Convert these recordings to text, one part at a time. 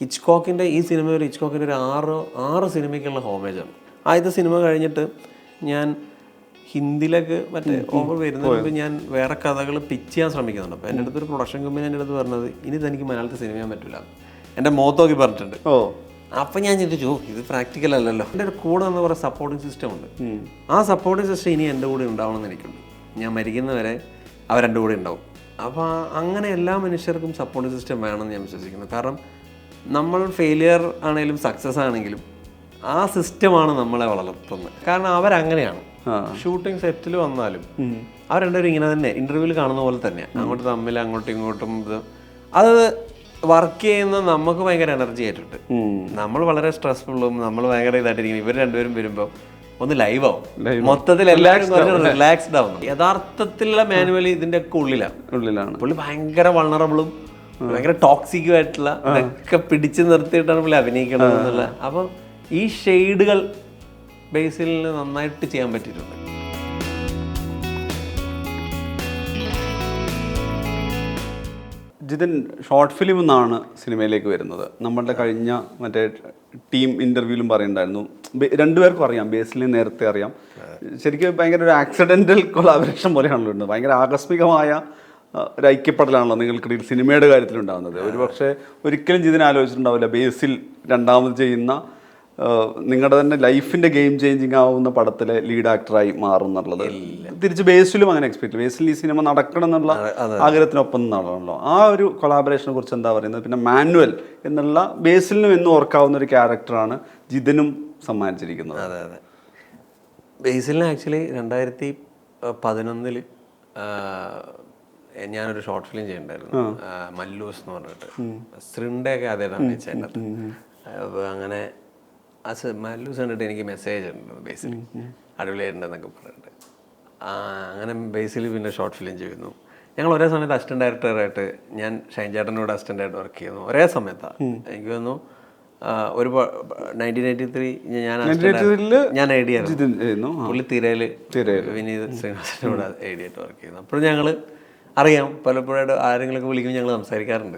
ഹിച്ച്കോക്കിൻ്റെ ഈ സിനിമ ഒരു ഹിച്ച്കോക്കിൻ്റെ ഒരു ആറ് സിനിമയ്ക്കുള്ള ഹോമേജാണ്. ആദ്യത്തെ സിനിമ കഴിഞ്ഞിട്ട് ഞാൻ ഹിന്ദിയിലേക്ക് മറ്റേ ഓവർ വരുന്നതിന് മുമ്പ് ഞാൻ വേറെ കഥകൾ പിച്ച് ചെയ്യാൻ ശ്രമിക്കുന്നുണ്ട്. അപ്പോൾ എൻ്റെ അടുത്തൊരു പ്രൊഡക്ഷൻ കമ്പനി എൻ്റെ അടുത്ത് പറഞ്ഞത് ഇനി തനിക്ക് മലയാളത്തിൽ സിനിമ ചെയ്യാൻ പറ്റില്ല, എൻ്റെ മുഖത്തോക്കി പറഞ്ഞിട്ടുണ്ട്. അപ്പം ഞാൻ ചിന്തിച്ചു ഇത് പ്രാക്ടിക്കൽ അല്ലല്ലോ. എൻ്റെ ഒരു കൂടെ എന്ന് പറയുന്ന സപ്പോർട്ടിങ് സിസ്റ്റം ഉണ്ട്. ആ സപ്പോർട്ടിങ് സിസ്റ്റം ഇനി എൻ്റെ കൂടെ ഉണ്ടാവണമെന്ന് എനിക്കുണ്ട്. ഞാൻ മരിക്കുന്നവരെ അവരെൻ്റെ കൂടെ ഉണ്ടാവും. അപ്പോൾ അങ്ങനെ എല്ലാ മനുഷ്യർക്കും സപ്പോർട്ടിങ് സിസ്റ്റം വേണമെന്ന് ഞാൻ വിശ്വസിക്കുന്നു. കാരണം നമ്മൾ ഫെയിലിയർ ആണെങ്കിലും സക്സസ് ആണെങ്കിലും ആ സിസ്റ്റമാണ് നമ്മളെ വളർത്തുന്നത്. കാരണം അവരങ്ങനെയാണ്. ഷൂട്ടിംഗ് സെറ്റിൽ വന്നാലും അവർ രണ്ടുപേരും ഇങ്ങനെ തന്നെ ഇൻ്റർവ്യൂവിൽ കാണുന്ന പോലെ തന്നെയാണ്. അങ്ങോട്ടും ഇങ്ങോട്ടും അത് വർക്ക് ചെയ്യുന്ന നമുക്ക് ഭയങ്കര എനർജി ആയിട്ടുണ്ട്. നമ്മൾ വളരെ സ്ട്രെസ്ഫുള്ളും നമ്മൾ ഭയങ്കര ഇതായിട്ടിരിക്കും. ഇവർ രണ്ടുപേരും വരുമ്പോൾ ഒന്ന് ലൈവ് ആവും, മൊത്തത്തിൽ എല്ലാവരും കുറച്ച് റിലാക്സ്ഡ് ആവുന്നു. യഥാർത്ഥത്തിലുള്ള മാനുവലി ഇതിൻ്റെ ഒക്കെ ഉള്ളിലാണ്. പുള്ളി ഭയങ്കര വൾണറബിളും ഭയങ്കര ടോക്സിക്കും ആയിട്ടുള്ള ഇതൊക്കെ പിടിച്ചു നിർത്തിയിട്ടാണ് പുള്ളി അഭിനയിക്കണത് എന്നുള്ള. അപ്പം ഈ ഷെയ്ഡുകൾ ബേസിൽ നന്നായിട്ട് ചെയ്യാൻ പറ്റിയിട്ടുണ്ട്. ജിതൻ ഷോർട്ട് ഫിലിം എന്നാണ് സിനിമയിലേക്ക് വരുന്നത്. നമ്മളുടെ കഴിഞ്ഞ മറ്റേ ടീം ഇൻ്റർവ്യൂവിലും പറയുന്നുണ്ടായിരുന്നു, രണ്ടുപേർക്കും അറിയാം, ബേസിലിനെ നേരത്തെ അറിയാം. ശരിക്കും ഭയങ്കര ഒരു ആക്സിഡൻ്റൽ കൊളാബറേഷൻ പോലെയാണല്ലോ ഉണ്ട്. ഭയങ്കര ആകസ്മികമായ ഒരു ഐക്യപ്പെടലാണല്ലോ നിങ്ങൾക്കിടയിൽ സിനിമയുടെ കാര്യത്തിലുണ്ടാകുന്നത്. ഒരു പക്ഷേ ഒരിക്കലും ജിതൻ ആലോചിച്ചിട്ടുണ്ടാവില്ല ബേസിൽ രണ്ടാമത് ചെയ്യുന്ന നിങ്ങളുടെ തന്നെ ലൈഫിൻ്റെ ഗെയിം ചേഞ്ചിങ് ആവുന്ന പടത്തിലെ ലീഡ് ആക്ടറായി മാറും എന്നുള്ളത്. തിരിച്ച് ബേസിലും അങ്ങനെ എക്സ്പെക്ട്, ബേസിൽ ഈ സിനിമ നടക്കണം എന്നുള്ള ആഗ്രഹത്തിനൊപ്പം നിന്നാണല്ലോ. ആ ഒരു കൊളാബറേഷനെ കുറിച്ച് എന്താ പറയുന്നത്? പിന്നെ മാനുവൽ എന്നുള്ള ബേസിലിനും എന്നും ഓർക്കാവുന്ന ഒരു ക്യാരക്ടറാണ് ജിതനും സമ്മാനിച്ചിരിക്കുന്നത്. അതെ അതെ, ബേസിലിന് ആക്ച്വലി 2011 ഞാനൊരു ഷോർട്ട് ഫിലിം ചെയ്യുന്നുണ്ടായിരുന്നു, മല്ലൂസ് എന്ന് പറഞ്ഞിട്ട്. ശ്രിണ്ടയൊക്കെ അതേതാണ് അഭിനയിച്ചതിനകത്ത്. അപ്പോൾ അങ്ങനെ മല്ലൂസ് കണ്ടിട്ട് എനിക്ക് മെസ്സേജ് ഉണ്ട് ബേസിൽ അടിപൊളിയായിട്ടുണ്ടെന്നൊക്കെ പറഞ്ഞിട്ട്. അങ്ങനെ ബേസിൽ പിന്നെ ഷോർട്ട് ഫിലിം ചെയ്യുന്നു. ഞങ്ങൾ ഒരേ സമയത്ത് അസിസ്റ്റന്റ് ഡയറക്ടറായിട്ട്, ഞാൻ ഷൈൻ ചേട്ടനോട് അസിസ്റ്റൻ്റായിട്ട് വർക്ക് ചെയ്യുന്നു ഒരേ സമയത്താണ്. എനിക്ക് തോന്നുന്നു ഒരു 1993 ഞാൻ ഐ ഡി ആയിരുന്നു, പുള്ളി തിരയിൽ വിനീത് ശ്രീനിവാസനോട് ഐ ഡി ആയിട്ട് വർക്ക് ചെയ്യുന്നു. അപ്പോഴും ഞങ്ങൾ അറിയാം, പലപ്പോഴായിട്ട് ആരെങ്കിലുമൊക്കെ വിളിക്കുമ്പോൾ ഞങ്ങൾ സംസാരിക്കാറുണ്ട്.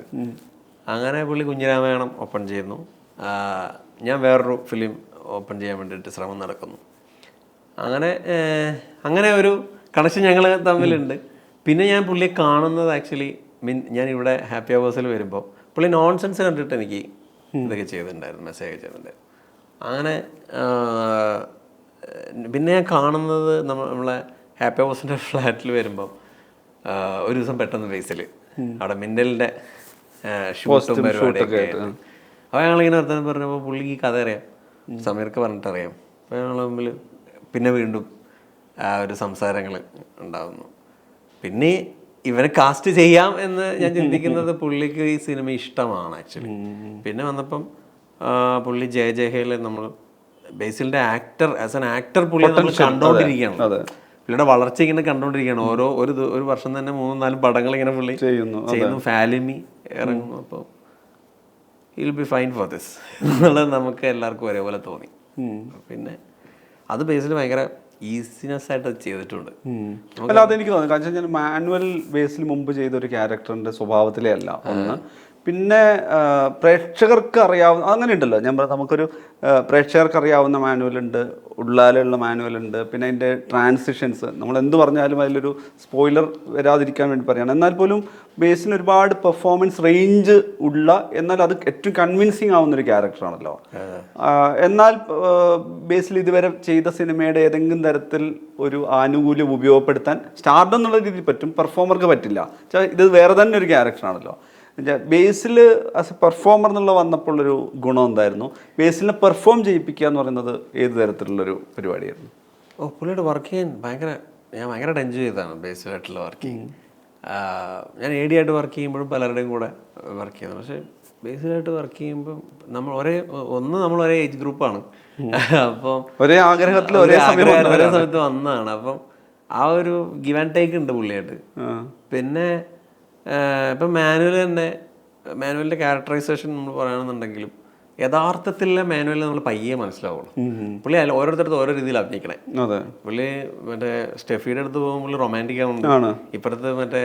അങ്ങനെ പുള്ളി കുഞ്ഞിരാമായണം ഓപ്പൺ ചെയ്യുന്നു, ഞാൻ വേറൊരു ഫിലിം ഓപ്പൺ ചെയ്യാൻ വേണ്ടിയിട്ട് ശ്രമം നടക്കുന്നു. അങ്ങനെ ഒരു കണക്ഷൻ ഞങ്ങൾ തമ്മിലുണ്ട്. പിന്നെ ഞാൻ പുള്ളിയെ കാണുന്നത് ആക്ച്വലി ഞാനിവിടെ ഹാപ്പി അവേഴ്സിൽ വരുമ്പോൾ പുള്ളി നോൺസെൻസ് കണ്ടിട്ട് എനിക്ക് ഇതൊക്കെ ചെയ്തിട്ടുണ്ടായിരുന്നു, മെസ്സേജ് ചെയ്തിട്ടുണ്ടായിരുന്നു. അങ്ങനെ പിന്നെ ഞാൻ കാണുന്നത് നമ്മളെ ഹാപ്പി അവേഴ്സിൻ്റെ ഫ്ലാറ്റിൽ വരുമ്പോൾ ഒരു ദിവസം പെട്ടെന്ന് ബേസിൽ അവിടെ മിന്നലിൻ്റെ ഷൂട്ടും പരിപാടിയൊക്കെ. അപ്പോൾ ഞങ്ങളിങ്ങനെ വർത്തമാനം പറഞ്ഞപ്പോൾ പുള്ളിക്ക് ഈ കഥ അറിയാം, സമീർക്ക് പറഞ്ഞിട്ടറിയാം. അപ്പോൾ ഞങ്ങൾ തമ്മിൽ പിന്നെ വീണ്ടും ആ ഒരു സംസാരങ്ങൾ ഉണ്ടാകുന്നു. പിന്നെ ഇവനെ കാസ്റ്റ് ചെയ്യാം എന്ന് ഞാൻ ചിന്തിക്കുന്നത് പുള്ളിക്ക് ഈ സിനിമ ഇഷ്ടമാണ് ആക്ച്വലി. പിന്നെ വന്നപ്പം പുള്ളി ജയഹേൽ നമ്മൾ ബേസിലിൻ്റെ ആക്ടർ ആസ് എൻ ആക്ടർ പുള്ളി നമ്മൾ കണ്ടോണ്ടിരിക്കുകയാണ്. പുള്ളിയുടെ വളർച്ച ഇങ്ങനെ കണ്ടോണ്ടിരിക്കുകയാണ്. ഒരു വർഷം തന്നെ 3-4 പടങ്ങൾ ഇങ്ങനെ പുള്ളി ചെയ്യുന്നു. ഫാലിമി ഇറങ്ങുന്നു. അപ്പോൾ will be fine for this എന്നുള്ളത് നമുക്ക് എല്ലാവർക്കും ഒരേപോലെ തോന്നി. പിന്നെ അത് ബേസിൽ ഭയങ്കര ഈസിനെസ് ആയിട്ട് ചെയ്തിട്ടുണ്ട്. അല്ല, അതെനിക്ക് തോന്നി. കാരണം ഞാൻ മാനുവൽ ബേസിൽ മുമ്പ് ചെയ്ത ഒരു ക്യാരക്ടറിന്റെ സ്വഭാവത്തിലേ അല്ല ഒന്ന്. പിന്നെ പ്രേക്ഷകർക്ക് അറിയാവുന്ന അങ്ങനെ ഉണ്ടല്ലോ, ഞാൻ പറയാം, നമുക്കൊരു പ്രേക്ഷകർക്ക് അറിയാവുന്ന മാനുവലുണ്ട്, ഉള്ളാലുള്ള മാനുവലുണ്ട്. പിന്നെ അതിൻ്റെ ട്രാൻസിഷൻസ് നമ്മൾ എന്ത് പറഞ്ഞാലും അതിലൊരു സ്പോയിലർ വരാതിരിക്കാൻ വേണ്ടി പറയുകയാണ്. എന്നാൽ പോലും ബേസിന് ഒരുപാട് പെർഫോമൻസ് റേഞ്ച് ഉള്ള, എന്നാൽ അത് ഏറ്റവും കൺവിൻസിങ് ആവുന്നൊരു ക്യാരക്ടറാണല്ലോ. എന്നാൽ ബേസിൽ ഇതുവരെ ചെയ്ത സിനിമയുടെ ഏതെങ്കിലും തരത്തിൽ ഒരു ആനുകൂല്യം ഉപയോഗപ്പെടുത്താൻ സ്റ്റാർഡം എന്നുള്ള രീതിയിൽ പറ്റും, പെർഫോമർക്ക് പറ്റില്ല. ഇത് വേറെ തന്നെ ഒരു ക്യാരക്ടറാണല്ലോ. ബേസിൽ ആസ് എ പെർഫോമർ എന്നുള്ള വന്നപ്പോഴൊരു ഗുണം എന്തായിരുന്നു? ബേസിലിനെ പെർഫോം ചെയ്യിപ്പിക്കുക എന്ന് പറയുന്നത് ഏത് തരത്തിലുള്ളൊരു പരിപാടിയായിരുന്നു? പുള്ളിയുടെ വർക്ക് ചെയ്യാൻ ഞാൻ ഭയങ്കരമായിട്ട് എൻജോയ് ചെയ്തതാണ് ബേസിലായിട്ടുള്ള വർക്കിങ്. ഞാൻ എ ഡി ആയിട്ട് വർക്ക് ചെയ്യുമ്പോഴും പലരുടെയും കൂടെ വർക്ക് ചെയ്യുന്നത്. പക്ഷേ ബേസിലായിട്ട് വർക്ക് ചെയ്യുമ്പോൾ നമ്മൾ ഒരേ ഏജ് ഗ്രൂപ്പാണ്. അപ്പം ഒരേ ആഗ്രഹത്തിൽ ഒരേ സമയത്ത് വന്നതാണ്. അപ്പം ആ ഒരു ഗിവ് ആൻഡ് ടേക്ക് ഉണ്ട് പുള്ളിയായിട്ട്. പിന്നെ ഇപ്പം മാനുവലിൻ്റെ ക്യാരക്ടറൈസേഷൻ നമ്മൾ പറയുകയാണെന്നുണ്ടെങ്കിലും യഥാർത്ഥത്തിലുള്ള മാനുവലിൽ നമ്മൾ പയ്യെ മനസ്സിലാവുള്ളൂ. പുള്ളി ഓരോരുത്തരത്ത് ഓരോ രീതിയിൽ അഭിനയിക്കണേ. പുള്ളി മറ്റേ സ്റ്റെഫിയുടെ അടുത്ത് പോകുമ്പോൾ റൊമാൻറ്റിക് ആവുന്നുണ്ട്, ഇപ്പുറത്ത് മറ്റേ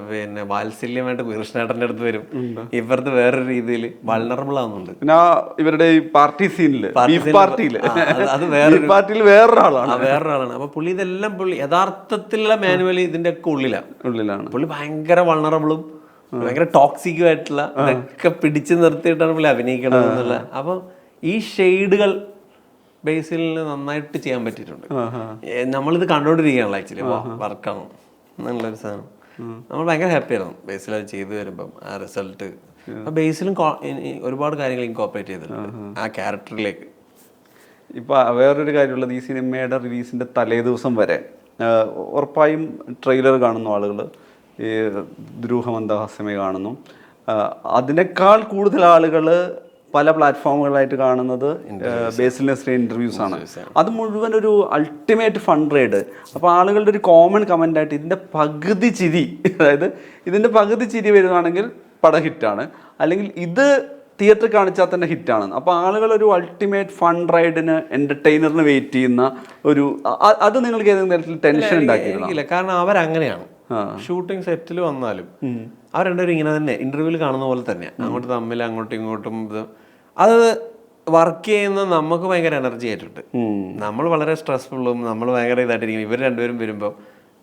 പിന്നെ വാത്സല്യമായിട്ട് കൃഷ്ണേട്ടൻ്റെ അടുത്ത് വരും, ഇപ്പുറത്ത് വേറൊരു രീതിയിൽ വൾണറബിൾ ആവുന്നുണ്ട്. പിന്നെ ഈ പാർട്ടി സീനില് അത് വേറൊരു വേറൊരാളാണ്. അപ്പൊ പുള്ളി ഇതെല്ലാം യഥാർത്ഥത്തിലുള്ള മാനുവലി ഇതിന്റെ ഒക്കെ ഉള്ളിലാണ്. പുള്ളി ഭയങ്കര വൾണറബിളും ഭയങ്കര ടോക്സിക്കും ആയിട്ടുള്ള ഇതൊക്കെ പിടിച്ചു നിർത്തിയിട്ടാണ് പുള്ളി അഭിനയിക്കണത് എന്നുള്ള. അപ്പൊ ഈ ഷെയ്ഡുകൾ ബേസിലിന് നന്നായിട്ട് ചെയ്യാൻ പറ്റിയിട്ടുണ്ട്. നമ്മളിത് കണ്ടോണ്ടിരിക്കുകയാണല്ലോ ആക്ച്വലി, വർക്കാണ് എന്നുള്ളൊരു സാധനം. നമ്മൾ ഭയങ്കര ഹാപ്പി ആയിരുന്നു ബേസിൽ അത് ചെയ്തു വരുമ്പം ആ റിസൾട്ട്. ബേസിലും ഒരുപാട് കാര്യങ്ങൾ ഇൻകോപ്പറേറ്റ് ചെയ്തിട്ടുണ്ട് ആ ക്യാരക്ടറിലേക്ക്. ഇപ്പൊ വേറൊരു കാര്യമുള്ളത്, ഈ സിനിമയുടെ റിലീസിന്റെ തലേ ദിവസം വരെ ഉറപ്പായും ട്രെയിലർ കാണുന്ന ആളുകൾ ഈ ദ്രൂഹമന്ദഹാസ്യമേ കാണുന്നു. അതിനേക്കാൾ കൂടുതൽ ആളുകൾ പല പ്ലാറ്റ്ഫോമുകളായിട്ട് കാണുന്നത് ബേസിൽ നസ്രിയ ഇന്റർവ്യൂസ് ആണ്. അത് മുഴുവൻ ഒരു അൾട്ടിമേറ്റ് ഫൺ റൈഡ്. അപ്പോൾ ആളുകളുടെ ഒരു കോമൺ കമന്റ് ആയിട്ട് ഇതിന്റെ പകുതി ചിരി, അതായത് ഇതിന്റെ പകുതി ചിരി വരുവാണെങ്കിൽ പടം ഹിറ്റാണ്, അല്ലെങ്കിൽ ഇത് തിയേറ്ററിൽ കാണിച്ചാൽ തന്നെ ഹിറ്റാണ്. അപ്പോൾ ആളുകൾ ഒരു അൾട്ടിമേറ്റ് ഫൺ റൈഡിന് എന്റർടൈനറിന് വെയിറ്റ് ചെയ്യുന്ന ഒരു അത് നിങ്ങൾക്ക് ഏതെങ്കിലും തരത്തിൽ ടെൻഷൻ ഉണ്ടാക്കിയില്ല? കാരണം അവരങ്ങനെയാണ്. ഷൂട്ടിംഗ് സെറ്റിൽ വന്നാലും അവർ രണ്ടുപേരും ഇങ്ങനെ തന്നെ ഇന്റർവ്യൂവിൽ കാണുന്ന പോലെ തന്നെയാണ്. അങ്ങോട്ടും ഇങ്ങോട്ടും അത് വർക്ക് ചെയ്യുന്ന നമുക്ക് ഭയങ്കര എനർജി ആയിട്ടുണ്ട്. നമ്മൾ വളരെ സ്ട്രെസ്ഫുള്ളും നമ്മൾ ഭയങ്കര ഇതായിട്ടിരിക്കും. ഇവർ രണ്ടുപേരും വരുമ്പോൾ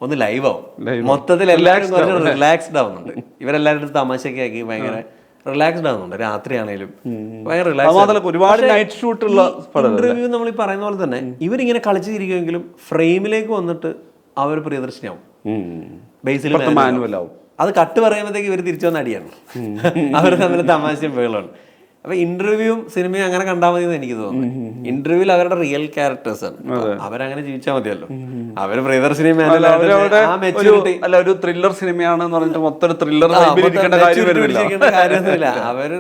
ഒന്ന് ലൈവ് ആവും. മൊത്തത്തിൽ എല്ലാവരും കുറച്ച് റിലാക്സ്ഡ് ആവുന്നുണ്ട്. ഇവരെല്ലാവരും തമാശയൊക്കെ ആക്കി ഭയങ്കര റിലാക്സ്ഡ് ആവുന്നുണ്ട്. രാത്രിയാണേലും ഭയങ്കര റിലാക്സ്. ഇന്റർവ്യൂ നമ്മൾ ഈ പറയുന്ന പോലെ തന്നെ ഇവരിങ്ങനെ കളിച്ചിരിക്കുമെങ്കിലും ഫ്രെയിമിലേക്ക് വന്നിട്ട് അവർ പ്രിയദർശിനിയാവും. ബേസിൽ മാനുവലാവും. അത് കട്ട് പറയുമ്പോഴത്തേക്ക് ഇവർ തിരിച്ചു വന്ന അടിയാണ്. അവർ തമ്മിൽ തമാശയും ബഹളമാണ്. അപ്പൊ ഇന്റർവ്യൂവും സിനിമയും അങ്ങനെ കണ്ടാൽ മതി എന്ന് എനിക്ക് തോന്നുന്നു. ഇന്റർവ്യൂവിൽ അവരുടെ റിയൽ ക്യാരക്ടേഴ്സ് ആണ്, അവരങ്ങനെ ജീവിച്ചാൽ മതിയല്ലോ. അവര് പ്രിയദർശിനി ഒരു ത്രില്ലർ സിനിമയാണെന്ന് പറഞ്ഞിട്ട് മൊത്തം ത്രില്ലർ കാര്യമൊന്നുമില്ല. അവര്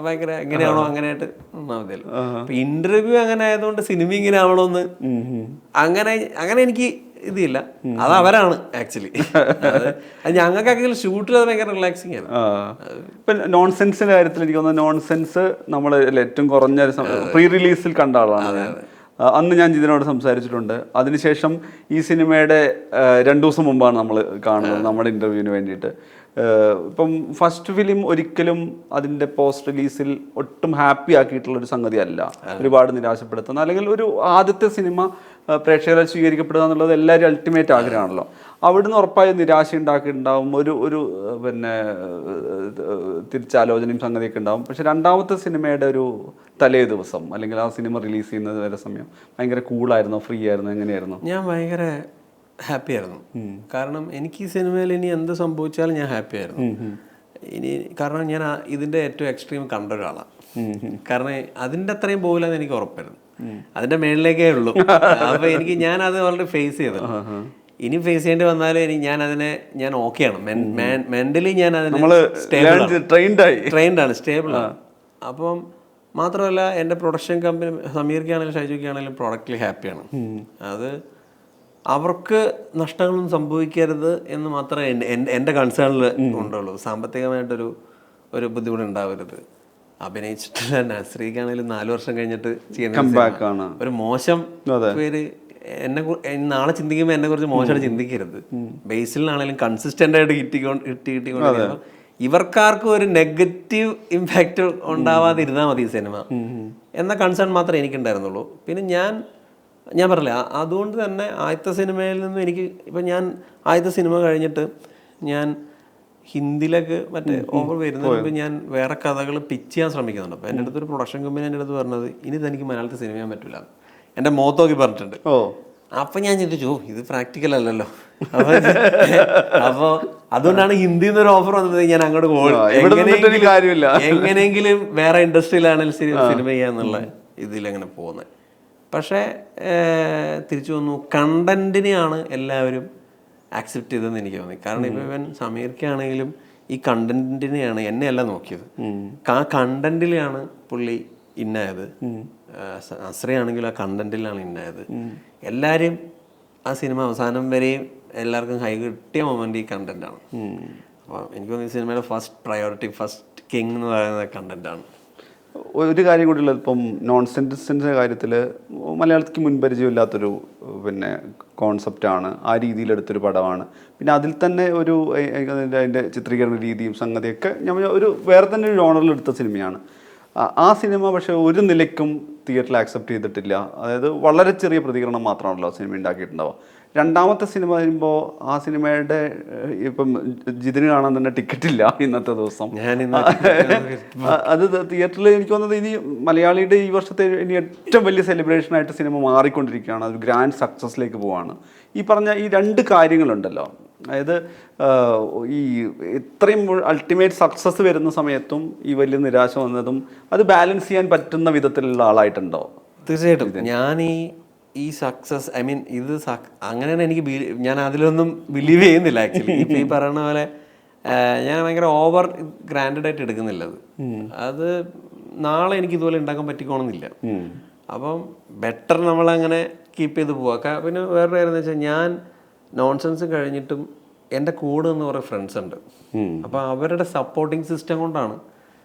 ഭയങ്കര എങ്ങനെയാണോ അങ്ങനെയായിട്ട് മതിയല്ലോ. അപ്പൊ ഇന്റർവ്യൂ അങ്ങനെ ആയതുകൊണ്ട് സിനിമ ഇങ്ങനെ ആവണോന്ന് അങ്ങനെ എനിക്ക് ഇതില്ല. അത് അവരാണ് ആക്ച്വലി. ഞങ്ങൾക്കൊക്കെ ഷൂട്ടിൽ അത് ഭയങ്കര റിലാക്സിങ് ആണ്. ഇപ്പൊ നോൺസെൻസിന്റെ കാര്യത്തിൽ എനിക്ക് തോന്നുന്നു, നോൺസെൻസ് നമ്മൾ ഏറ്റവും കുറഞ്ഞ പ്രീ റിലീസിൽ കണ്ട ആളാണ്. അന്ന് ഞാൻ ജിതിനോട് സംസാരിച്ചിട്ടുണ്ട്. അതിനുശേഷം ഈ സിനിമയുടെ 2 ദിവസം മുമ്പാണ് നമ്മൾ കാണുന്നത് നമ്മുടെ ഇന്റർവ്യൂവിന് വേണ്ടിയിട്ട്. ഇപ്പം ഫസ്റ്റ് ഫിലിം ഒരിക്കലും അതിൻ്റെ പോസ്റ്റ് റിലീസിൽ ഒട്ടും ഹാപ്പി ആക്കിയിട്ടുള്ള ഒരു സംഗതി അല്ല. ഒരുപാട് നിരാശപ്പെടുത്തുന്ന, അല്ലെങ്കിൽ ഒരു ആദ്യത്തെ സിനിമ പ്രേക്ഷകരാൽ സ്വീകരിക്കപ്പെടുക എന്നുള്ളത് എല്ലാവരും അൾട്ടിമേറ്റ് ആഗ്രഹമാണല്ലോ. അവിടുന്ന് ഉറപ്പായും നിരാശ ഉണ്ടാക്കിയിട്ടുണ്ടാവും, ഒരു പിന്നെ തിരിച്ചാലോചനയും സംഗതിയൊക്കെ ഉണ്ടാവും. പക്ഷെ രണ്ടാമത്തെ സിനിമയുടെ ഒരു തലേ ദിവസം അല്ലെങ്കിൽ ആ സിനിമ റിലീസ് ചെയ്യുന്നത് വരെ സമയം ഭയങ്കര കൂളായിരുന്നു, ഫ്രീ ആയിരുന്നു, എങ്ങനെയായിരുന്നു? ഞാൻ ഭയങ്കര ഹാപ്പി ആയിരുന്നു. കാരണം എനിക്ക് ഈ സിനിമയിൽ ഇനി എന്ത് സംഭവിച്ചാലും ഞാൻ ഹാപ്പി ആയിരുന്നു. കാരണം ഞാൻ ഇതിന്റെ ഏറ്റവും എക്സ്ട്രീം കണ്ട ഒരാളാണ്. കാരണം അതിന്റെ അത്രയും പോകില്ലെന്ന് എനിക്ക് ഉറപ്പായിരുന്നു. അതിന്റെ മേളിലേക്കേ ഉള്ളൂ. അപ്പൊ ഞാൻ അത് വളരെ ഫേസ് ചെയ്തു. ഇനി ഫേസ് ചെയ്യേണ്ടി വന്നാലും ഞാൻ ഓക്കെയാണ്. മെന്റലി ഞാൻ അതിന് ട്രെയിൻഡാണ്, സ്റ്റേബിളാണ്. അപ്പം മാത്രമല്ല എൻ്റെ പ്രൊഡക്ഷൻ കമ്പനി സമീർക്കാണെങ്കിലും ഷൈജുക്കാണെങ്കിലും പ്രൊഡക്റ്റിൽ ഹാപ്പിയാണ്. അത് അവർക്ക് നഷ്ടങ്ങളൊന്നും സംഭവിക്കരുത് എന്ന് മാത്രമേ എൻ്റെ കൺസേണിൽ ഉണ്ടുള്ളൂ. സാമ്പത്തികമായിട്ടൊരു ബുദ്ധിമുട്ട് ഉണ്ടാവരുത്. അഭിനയിച്ചിട്ടില്ല നസ്രിക്കാണെങ്കിലും 4 വർഷം കഴിഞ്ഞിട്ട് ചെയ്യുന്ന ഒരു മോശം പേര് നാളെ ചിന്തിക്കുമ്പോൾ എന്നെ കുറിച്ച് മോശമായിട്ട് ചിന്തിക്കരുത്. ബേസിലാണെങ്കിലും കൺസിസ്റ്റന്റ് ആയിട്ട് കിട്ടിക്കൊണ്ട് ഇവർക്കാർക്കും ഒരു നെഗറ്റീവ് ഇമ്പാക്റ്റ് ഉണ്ടാവാതിരുന്നാൽ മതി സിനിമ എന്ന കൺസേൺ മാത്രമേ എനിക്കുണ്ടായിരുന്നുള്ളൂ. പിന്നെ ഞാൻ പറഞ്ഞില്ല, അതുകൊണ്ട് തന്നെ ആദ്യത്തെ സിനിമയിൽ നിന്നും ഇപ്പം ഞാൻ ആദ്യത്തെ സിനിമ കഴിഞ്ഞിട്ട് ഞാൻ ഹിന്ദിയിലേക്ക് ഓഫർ വരുന്നതിന് ഞാൻ വേറെ കഥകൾ പിച്ച് ചെയ്യാൻ ശ്രമിക്കുന്നുണ്ട്. അപ്പോൾ എൻ്റെ അടുത്തൊരു പ്രൊഡക്ഷൻ കമ്പനി എൻ്റെ അടുത്ത് പറഞ്ഞത് ഇനി തനിക്ക് മലയാളത്തിൽ സിനിമ ചെയ്യാൻ പറ്റില്ല, എൻ്റെ മുഖത്ത് നോക്കി പറഞ്ഞിട്ടുണ്ട്. അപ്പം ഞാൻ ചിന്തിച്ചു ഇത് പ്രാക്ടിക്കൽ അല്ലല്ലോ. അപ്പോൾ അതുകൊണ്ടാണ് ഹിന്ദിയിൽ നിന്നൊരു ഓഫർ വന്നത്. ഞാൻ അങ്ങോട്ട് എങ്ങനെയെങ്കിലും വേറെ ഇൻഡസ്ട്രിയിലാണെങ്കിൽ സിനിമ ചെയ്യാന്നുള്ള ഇതിലങ്ങനെ പോകുന്നത്. പക്ഷേ തിരിച്ചു വന്നു കണ്ടന്റിനെയാണ് എല്ലാവരും ആക്സെപ്റ്റ് ചെയ്തതെന്ന് എനിക്ക് തോന്നി. കാരണം ഇപ്പം ഇവൻ സമീർക്കാണെങ്കിലും ഈ കണ്ടന്റിനെയാണ് എന്നെയല്ല നോക്കിയത്. ആ കണ്ടന്റിലാണ് പുള്ളി ഇന്നായത്. അസ്രയാണെങ്കിലും ആ കണ്ടന്റിലാണ് ഇന്നായത്. എല്ലാവരും ആ സിനിമ അവസാനം വരെയും എല്ലാവർക്കും ഹൈ കിട്ടിയ മൊമെന്റ് ഈ കണ്ടന്റാണ്. അപ്പോൾ എനിക്ക് തോന്നുന്നു ഈ സിനിമയുടെ ഫസ്റ്റ് പ്രയോറിറ്റി, ഫസ്റ്റ് കിങ് എന്ന് പറയുന്നത് കണ്ടന്റാണ്. ഒരു കാര്യം കൂടി ഉള്ളത്, ഇപ്പം നോൺ സെൻറ്റൻസിൻ്റെ കാര്യത്തിൽ മലയാളത്തിക്ക് മുൻപരിചയമില്ലാത്തൊരു പിന്നെ കോൺസെപ്റ്റാണ്, ആ രീതിയിലെടുത്തൊരു പടമാണ്. പിന്നെ അതിൽ തന്നെ ഒരു അതിൻ്റെ ചിത്രീകരണ രീതിയും സംഗതിയൊക്കെ ഞാൻ ഒരു വേറെ തന്നെ ഒരു ജോണറിൽ എടുത്ത സിനിമയാണ്. ആ സിനിമ പക്ഷേ ഒരു നിലയ്ക്കും തിയേറ്ററിൽ ആക്സെപ്റ്റ് ചെയ്തിട്ടില്ല. അതായത് വളരെ ചെറിയ പ്രതികരണം മാത്രമാണല്ലോ സിനിമ ഉണ്ടാക്കിയിട്ടുണ്ടാവുക. രണ്ടാമത്തെ സിനിമ വരുമ്പോൾ ആ സിനിമയുടെ ഇപ്പം ജിതിന് കാണാൻ തന്നെ ടിക്കറ്റില്ല ഇന്നത്തെ ദിവസം. അത് തിയേറ്ററിൽ എനിക്ക് തോന്നുന്നത് ഇനി മലയാളിയുടെ ഈ വർഷത്തെ ഇനി ഏറ്റവും വലിയ സെലിബ്രേഷനായിട്ട് സിനിമ മാറിക്കൊണ്ടിരിക്കുകയാണ്. അത് ഗ്രാൻഡ് സക്സസ്സിലേക്ക് പോവാണ്. ഈ പറഞ്ഞ ഈ രണ്ട് കാര്യങ്ങളുണ്ടല്ലോ, അതായത് ഈ ഇത്രയും അൾട്ടിമേറ്റ് സക്സസ് വരുന്ന സമയത്തും ഈ വലിയ നിരാശ വന്നതും അത് ബാലൻസ് ചെയ്യാൻ പറ്റുന്ന വിധത്തിലുള്ള ആളായിട്ടുണ്ടോ? തീർച്ചയായിട്ടും. ഞാൻ ഈ സക്സസ് ഐ മീൻ ഇത് അങ്ങനെയാണ് എനിക്ക് ഞാൻ അതിലൊന്നും ബിലീവ് ചെയ്യുന്നില്ല ആക്ച്വലി. ഇപ്പം ഈ പറയുന്ന പോലെ ഞാൻ ഭയങ്കര ഓവർ ഗ്രാൻഡഡ് ആയിട്ട് എടുക്കുന്നില്ല. അത് നാളെ എനിക്ക് ഇതുപോലെ ഉണ്ടാക്കാൻ പറ്റിക്കോണമെന്നില്ല. അപ്പം ബെറ്റർ നമ്മളങ്ങനെ കീപ്പ് ചെയ്ത് പോവാം. പിന്നെ വേറൊരു കാര്യം എന്ന് വെച്ചാൽ ഞാൻ നോൺസെൻസ് കഴിഞ്ഞിട്ടും എൻ്റെ കൂടെ എന്ന് കുറേ ഫ്രണ്ട്സ് ഉണ്ട്. അപ്പോൾ അവരുടെ സപ്പോർട്ടിങ് സിസ്റ്റം കൊണ്ടാണ്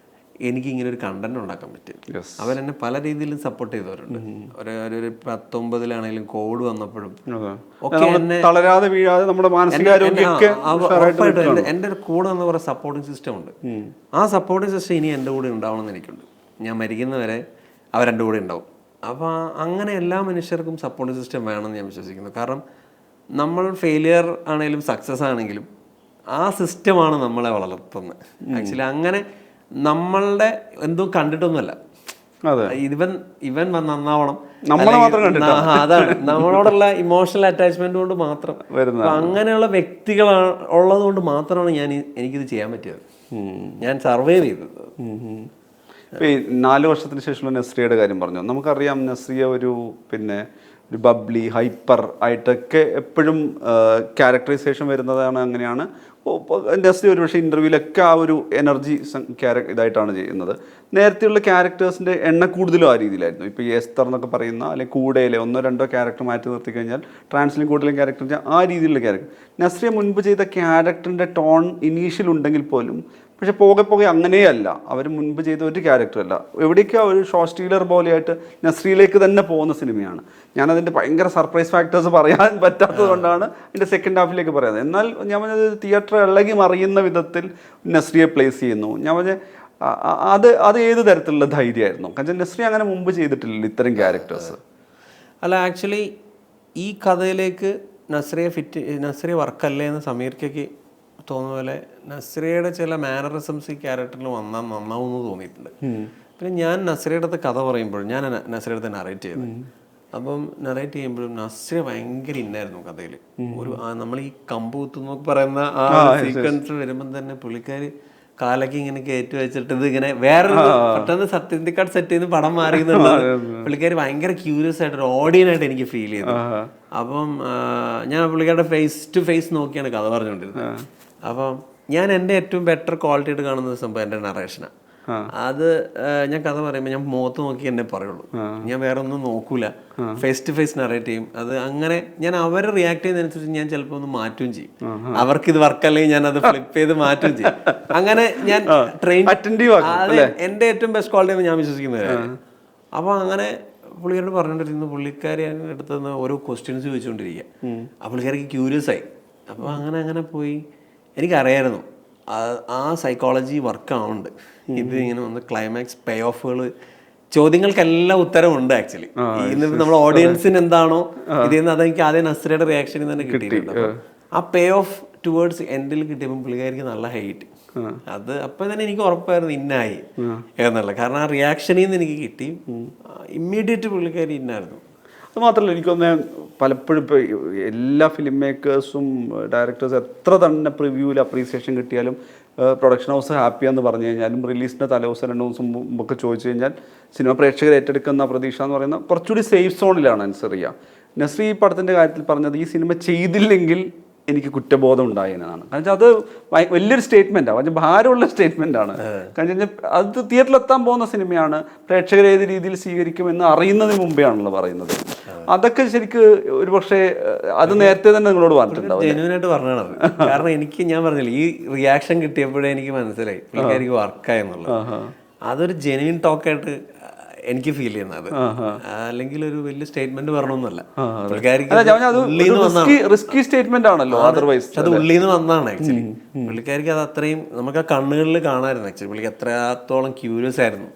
എനിക്ക് ഇങ്ങനെ ഒരു കണ്ടന്റ് ഉണ്ടാക്കാൻ പറ്റും. അവരെന്നെ പല രീതിയിലും സപ്പോർട്ട് ചെയ്തവരുണ്ട്. ഒരു 19-ലാണെങ്കിലും കോവിഡ് വന്നപ്പോഴും തളരാതെ വീഴാതെ നമ്മുടെ എൻ്റെ ഒരു കൂടെ എന്ന് പറയുന്ന സപ്പോർട്ടിങ് സിസ്റ്റം ഉണ്ട്. ആ സപ്പോർട്ടിങ് സിസ്റ്റം ഇനി എൻ്റെ കൂടെ ഉണ്ടാവണമെന്ന് എനിക്കുണ്ട്. ഞാൻ മരിക്കുന്നവരെ അവരെൻ്റെ കൂടെ ഉണ്ടാവും. അപ്പോൾ അങ്ങനെ എല്ലാ മനുഷ്യർക്കും സപ്പോർട്ടിങ് സിസ്റ്റം വേണമെന്ന് ഞാൻ വിശ്വസിക്കുന്നു. കാരണം നമ്മൾ ഫെയിലിയർ ആണെങ്കിലും സക്സസ് ആണെങ്കിലും ആ സിസ്റ്റമാണ് നമ്മളെ വളർത്തുന്നത്. ആക്ച്വലി അങ്ങനെ നമ്മളുടെ എന്തോ കണ്ടിട്ടൊന്നുമല്ല, ഇവൻ നന്നാവണം അതാണ് നമ്മളോടുള്ള ഇമോഷണൽ അറ്റാച്ച്മെന്റ് കൊണ്ട് മാത്രം. അങ്ങനെയുള്ള വ്യക്തികൾ ഉള്ളത് കൊണ്ട് മാത്രമാണ് എനിക്കിത് ചെയ്യാൻ പറ്റിയത്. ഞാൻ സർവൈവ് ചെയ്തത്. ഈ 4 വർഷത്തിന് ശേഷമുള്ള നസ്രിയയുടെ കാര്യം പറഞ്ഞു. നമുക്കറിയാം നസ്രിയ ഒരു ബബ്ലി ഹൈപ്പർ ആയിട്ടൊക്കെ എപ്പോഴും ക്യാരക്ടറൈസേഷൻ വരുന്നതാണ്. അങ്ങനെയാണ് നസ്രിയ ഒരു പക്ഷേ ഇൻ്റർവ്യൂവിലൊക്കെ ആ ഒരു എനർജി ഇതായിട്ടാണ് ചെയ്യുന്നത്. നേരത്തെയുള്ള ക്യാരക്ടേഴ്സിൻ്റെ എണ്ണ കൂടുതലും ആ രീതിയിലായിരുന്നു. ഇപ്പോൾ ഈ എസ്തർ എന്നൊക്കെ പറയുന്ന അല്ലെങ്കിൽ കൂടെയിലെ 1-2 ക്യാരക്ടർ മാറ്റി നിർത്തി കഴിഞ്ഞാൽ ട്രാൻസ്ലിയും കൂടുതലും ക്യാരക്ടർ ആ രീതിയിലുള്ള ക്യാരക്ടർ. നസ്രിയ മുൻപ് ചെയ്ത ക്യാരക്ടറിൻ്റെ ടോൺ ഇനീഷ്യൽ ഉണ്ടെങ്കിൽ പോലും പക്ഷെ പോകെ അങ്ങനെയല്ല. അവർ മുൻപ് ചെയ്ത ഒരു ക്യാരക്ടറല്ല. എവിടേക്കാ ഒരു ഷോ സ്റ്റീലർ പോലെയായിട്ട് നസ്രിയിലേക്ക് തന്നെ പോകുന്ന സിനിമയാണ്. ഞാനതിൻ്റെ ഭയങ്കര സർപ്രൈസ് ഫാക്ടേഴ്സ് പറയാൻ പറ്റാത്തത് കൊണ്ടാണ് എൻ്റെ സെക്കൻഡ് ഹാഫിലേക്ക് പറയുന്നത്. എന്നാൽ ഞാൻ പറഞ്ഞത് തിയേറ്റർ ഇളകി മറിയുന്ന വിധത്തിൽ നസ്രിയെ പ്ലേസ് ചെയ്യുന്നു. ഞാൻ പറഞ്ഞ അത് ഏത് തരത്തിലുള്ള ധൈര്യമായിരുന്നു? കാരണം നസ്രി അങ്ങനെ മുമ്പ് ചെയ്തിട്ടില്ലല്ലോ ഇത്തരം ക്യാരക്ടേഴ്സ്. അല്ല, ആക്ച്വലി ഈ കഥയിലേക്ക് നസ്രിയ വർക്കല്ലേ എന്ന് സമീർക്കയ്ക്ക് തോന്നുന്ന പോലെ നസ്രിയയുടെ ചില മാനറിസംസ് ഈ ക്യാരക്ടറിൽ വന്നാൽ നന്നാവുമെന്ന് തോന്നിയിട്ടുണ്ട്. പിന്നെ ഞാൻ നസ്രിയയുടെ അടുത്ത് കഥ പറയുമ്പോഴും ഞാൻ നസ്രിയയുടെ അടുത്ത് നറേറ്റ് ചെയ്തത്. അപ്പം നറേറ്റ് ചെയ്യുമ്പോഴും നസ്രിയ ഭയങ്കര ഇന്നായിരുന്നു കഥയിൽ. ഒരു നമ്മൾ ഈ കമ്പ് കുത്തുന്നൊക്കെ പറയുന്ന ആ സീക്വൻസ് വരുമ്പം തന്നെ പുള്ളിക്കാര് കാലൊക്കെ ഇങ്ങനെ കയറ്റി വെച്ചിട്ട് ഇത് ഇങ്ങനെ വേറൊരു പെട്ടെന്ന് സത്യത്തിക്കാട് സെറ്റ് ചെയ്ത് പടം മാറിയെന്നുള്ള പുള്ളിക്കാര് ഭയങ്കര ക്യൂരിയസ് ആയിട്ട് ഒരു ഓഡിയനായിട്ട് എനിക്ക് ഫീൽ ചെയ്തു. അപ്പം ഞാൻ പുള്ളിക്കാരുടെ ഫേസ് ടു ഫേസ് നോക്കിയാണ് കഥ പറഞ്ഞുകൊണ്ടിരുന്നത്. അപ്പം ഞാൻ എൻ്റെ ഏറ്റവും ബെറ്റർ ക്വാളിറ്റി ആയിട്ട് കാണുന്ന സംഭവം എൻ്റെ നറേഷനാണ്. അത് ഞാൻ കഥ പറയുമ്പോൾ ഞാൻ മുഖത്ത് നോക്കി എന്നെ പറയുള്ളൂ. ഞാൻ വേറെ ഒന്നും നോക്കൂല, ഫേസ് ടു ഫേസ് നറേറ്റ് ചെയ്യും. അത് അങ്ങനെ ഞാൻ അവരെ റിയാക്ട് ചെയ്യുന്നതിനനുസരിച്ച് ഞാൻ ചിലപ്പോൾ ഒന്ന് മാറ്റുകയും ചെയ്യും. അവർക്ക് ഇത് വർക്കല്ലെങ്കിൽ ഞാൻ അത് ഫ്ലിപ്പ് ചെയ്ത് മാറ്റുകയും ചെയ്യും. അങ്ങനെ ഞാൻ അത് എൻ്റെ ഏറ്റവും ബെസ്റ്റ് ക്വാളിറ്റി ഞാൻ വിശ്വസിക്കുന്നത്. അപ്പോൾ അങ്ങനെ പുള്ളിക്കാരോട് പറഞ്ഞുകൊണ്ടിരിക്കുന്നു. പുള്ളിക്കാരി അടുത്തുനിന്ന് ഓരോ ക്വസ്റ്റ്യൻസ് ചോദിച്ചുകൊണ്ടിരിക്കുക. ആ പുള്ളിക്കാർക്ക് ക്യൂരിയസ് ആയി. അപ്പോൾ അങ്ങനെ പോയി. എനിക്കറിയായിരുന്നു ആ സൈക്കോളജി വർക്കാവുന്നുണ്ട്. ഇത് ഇങ്ങനെ വന്ന് ക്ലൈമാക്സ് പേ ഓഫുകൾ ചോദ്യങ്ങൾക്കെല്ലാം ഉത്തരവുണ്ട്. ആക്ച്വലി ഇന്നിപ്പോൾ നമ്മുടെ ഓഡിയൻസിന് എന്താണോ ഇതിൽ അതെനിക്ക് ആദ്യം നസ്രിയയുടെ റിയാക്ഷനിൽ തന്നെ കിട്ടിയിട്ടുണ്ട്. ആ പേ ഓഫ് ടുവേർഡ്സ് എൻഡിൽ കിട്ടിയപ്പോൾ പുള്ളിക്കാർക്ക് നല്ല ഹൈറ്റ്. അത് അപ്പം തന്നെ എനിക്ക് ഉറപ്പായിരുന്നു ഇന്നായി എന്നുള്ള. കാരണം ആ റിയാക്ഷനിൽ നിന്ന് എനിക്ക് കിട്ടി. ഇമ്മീഡിയറ്റ് പുള്ളിക്കാരി ഇന്നായിരുന്നു. അത് മാത്രമല്ല, എനിക്കൊന്ന് പലപ്പോഴും ഇപ്പോൾ എല്ലാ ഫിലിം മേക്കേഴ്സും ഡയറക്ടേഴ്സ് എത്ര തന്നെ പ്രിവ്യൂവിൽ അപ്രീസിയേഷൻ കിട്ടിയാലും പ്രൊഡക്ഷൻ ഹൗസ് ഹാപ്പിയാന്ന് പറഞ്ഞു കഴിഞ്ഞാലും റിലീസിൻ്റെ തലേദിവസം 2 ദിവസം മുമ്പൊക്കെ ചോദിച്ചു കഴിഞ്ഞാൽ സിനിമ പ്രേക്ഷകർ ഏറ്റെടുക്കുന്ന പ്രതീക്ഷ എന്ന് പറയുന്നത് കുറച്ചുകൂടി സേഫ് സോണിലാണ് നസ്രിയ. നസ്രി ഈ പടത്തിൻ്റെ കാര്യത്തിൽ പറഞ്ഞത് ഈ സിനിമ ചെയ്തില്ലെങ്കിൽ എനിക്ക് കുറ്റബോധം ഉണ്ടായെന്നാണ്. കാരണം അത് വലിയൊരു സ്റ്റേറ്റ്മെൻറ്റാണ്, വളരെ ഭാരമുള്ള സ്റ്റേറ്റ്മെൻറ്റാണ്. കാരണം കഴിഞ്ഞാൽ അത് തിയേറ്ററിലെത്താൻ പോകുന്ന സിനിമയാണ്. പ്രേക്ഷകർ ഏത് രീതിയിൽ സ്വീകരിക്കുമെന്ന് അറിയുന്നതിന് മുമ്പേ ആണല്ലോ പറയുന്നത്. അതൊക്കെ ശരിക്ക് ഒരു പക്ഷേ അത് നേരത്തെ തന്നെ നിങ്ങളോട് പറഞ്ഞിട്ടുണ്ടാവും. ജെന്യുവനായിട്ട് പറഞ്ഞത്. കാരണം ഞാൻ പറഞ്ഞില്ല, ഈ റിയാക്ഷൻ കിട്ടിയപ്പോഴേ എനിക്ക് മനസ്സിലായി പുള്ളിക്കാരിക്ക് വർക്കായെന്നുള്ളത്. അതൊരു ജെന്യൂൻ ടോക്കായിട്ട് എനിക്ക് ഫീൽ ചെയ്യുന്നത്. അല്ലെങ്കിൽ ഒരു വലിയ സ്റ്റേറ്റ്മെന്റ് പറയണമെന്നല്ല, റിസ്കി സ്റ്റേറ്റ്മെന്റ് ആണല്ലോ. അതർവൈസ് അത് ഉള്ളിൽ നിന്ന് വന്നതാണ് ആക്ച്വലി. പുള്ളിക്കാരിക്ക് അത് അത്രയും നമുക്ക് ആ കണ്ണുകളിൽ കാണാമായിരുന്നു ആക്ച്വലി. പുള്ളിക്ക് എത്രത്തോളം ക്യൂരിയസ് ആയിരുന്നു.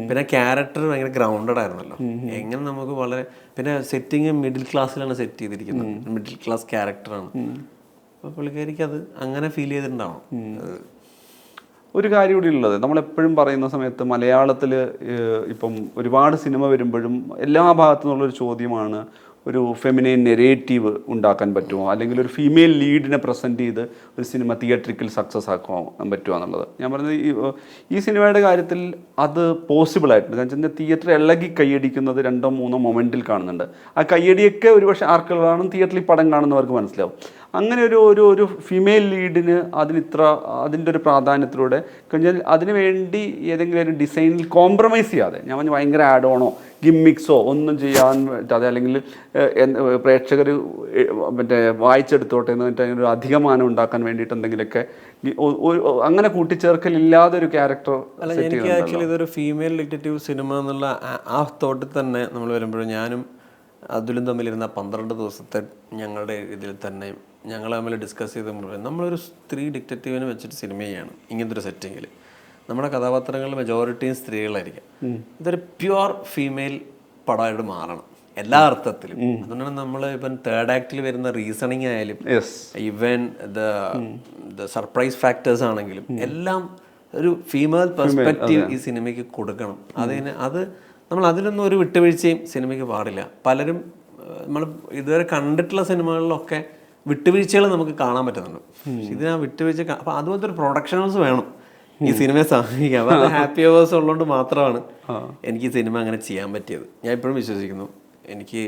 പിന്നെ ക്യാരക്ടർ ഭയങ്കര ഗ്രൗണ്ടഡ് ആയിരുന്നല്ലോ. എങ്ങനെ നമുക്ക് വളരെ, പിന്നെ സെറ്റിങ് മിഡിൽ ക്ലാസ്സിലാണ് സെറ്റ് ചെയ്തിരിക്കുന്നത്, മിഡിൽ ക്ലാസ് ക്യാരക്ടറാണ്. അപ്പോൾ പുള്ളിക്കാരിക്ക് അത് അങ്ങനെ ഫീൽ ചെയ്തിട്ടുണ്ടാവണം. ഒരു കാര്യം കൂടി ഉള്ളത്, നമ്മളെപ്പോഴും പറയുന്ന സമയത്ത് മലയാളത്തിൽ ഇപ്പം ഒരുപാട് സിനിമ വരുമ്പോഴും എല്ലാ ഭാഗത്തു നിന്നുള്ളൊരു ചോദ്യമാണ്, ഒരു ഫെമിനൈൻ നെറേറ്റീവ് ഉണ്ടാക്കാൻ പറ്റുമോ, അല്ലെങ്കിൽ ഒരു ഫീമെയിൽ ലീഡിനെ പ്രസൻറ്റ് ചെയ്ത് ഒരു സിനിമ തിയേറ്ററിക്കൽ സക്സസ് ആക്കാൻ പറ്റുമോ എന്നുള്ളത്. ഞാൻ പറഞ്ഞത് ഈ സിനിമയുടെ കാര്യത്തിൽ അത് പോസിബിൾ ആയിട്ടുണ്ട്. കാരണം വെച്ചാൽ തിയേറ്റർ ഇളകി കൈയടിക്കുന്നത് 2-3 മൊമെൻറ്റിൽ കാണുന്നുണ്ട്. ആ കയ്യടിയൊക്കെ ഒരുപക്ഷെ ആർക്കുകളാണ് തിയേറ്ററിൽ പടം കാണുന്നവർക്ക് മനസ്സിലാവും. അങ്ങനെ ഒരു ഫീമെയിൽ ലീഡിന് അതിൻ്റെ ഒരു പ്രാധാന്യത്തിലൂടെ കഴിഞ്ഞാൽ അതിന് വേണ്ടി ഏതെങ്കിലും ഒരു ഡിസൈനിൽ കോംപ്രമൈസ് ചെയ്യാതെ, ഞാൻ പറഞ്ഞു ഭയങ്കര ആഡ് ഓണോ ഗിമ്മിക്സോ ഒന്നും ചെയ്യാൻ പറ്റാതെ, അല്ലെങ്കിൽ പ്രേക്ഷകർ മറ്റേ വായിച്ചെടുത്തോട്ടെ എന്ന് പറഞ്ഞിട്ട് അതിനൊരു അധികമാനം ഉണ്ടാക്കാൻ വേണ്ടിയിട്ട് എന്തെങ്കിലുമൊക്കെ അങ്ങനെ കൂട്ടിച്ചേർക്കലില്ലാതെ ഒരു ക്യാരക്ടർ. അല്ല, എനിക്ക് ആക്ച്വലി ഇതൊരു ഫീമെയിൽ ഡിറ്റക്റ്റീവ് സിനിമ എന്നുള്ള ആ തോട്ടിൽ തന്നെ നമ്മൾ വരുമ്പോഴും ഞാനും അതിലും തമ്മിലിരുന്ന 12 ദിവസത്തെ ഞങ്ങളുടെ ഇതിൽ തന്നെ ഞങ്ങൾ തമ്മിൽ ഡിസ്കസ് ചെയ്ത് നമ്മളൊരു സ്ത്രീ ഡിറ്റക്റ്റീവിനെ വെച്ചിട്ട് സിനിമ ചെയ്യാണ് ഇങ്ങനത്തെ ഒരു സെറ്റിങ്ങിൽ. നമ്മുടെ കഥാപാത്രങ്ങളിൽ മെജോറിറ്റിയും സ്ത്രീകളായിരിക്കും. ഇതൊരു പ്യുവർ ഫീമെയിൽ പടമായിട്ട് മാറണം എല്ലാ അർത്ഥത്തിലും. അതുകൊണ്ടാണ് നമ്മൾ ഇപ്പം തേർഡ് ആക്ടിൽ വരുന്ന റീസണിങ് ആയാലും ഈവൻ ദ സർപ്രൈസ് ഫാക്ടേഴ്സ് ആണെങ്കിലും എല്ലാം ഒരു ഫീമെയിൽ പെർസ്പെക്റ്റീവ് ഈ സിനിമയ്ക്ക് കൊടുക്കണം. അത് നമ്മൾ അതിലൊന്നും ഒരു വിട്ടുവീഴ്ചയും സിനിമയ്ക്ക് പാടില്ല. പലരും നമ്മൾ ഇതുവരെ കണ്ടിട്ടുള്ള സിനിമകളിലൊക്കെ വിട്ടുവീഴ്ചകൾ നമുക്ക് കാണാൻ പറ്റുന്നുണ്ട്. ഇതിനാ വിട്ടുവീഴ്ച, അപ്പം അതുപോലത്തെ ഒരു പ്രൊഡക്ഷൻ ഹൗസ് വേണം ഈ സിനിമയെ സമീപിക്കാം. അപ്പോൾ അത് ഹാപ്പി അവേഴ്സ് ഉള്ളതുകൊണ്ട് മാത്രമാണ് എനിക്ക് ഈ സിനിമ അങ്ങനെ ചെയ്യാൻ പറ്റിയത്. ഞാൻ ഇപ്പോഴും വിശ്വസിക്കുന്നു എനിക്ക്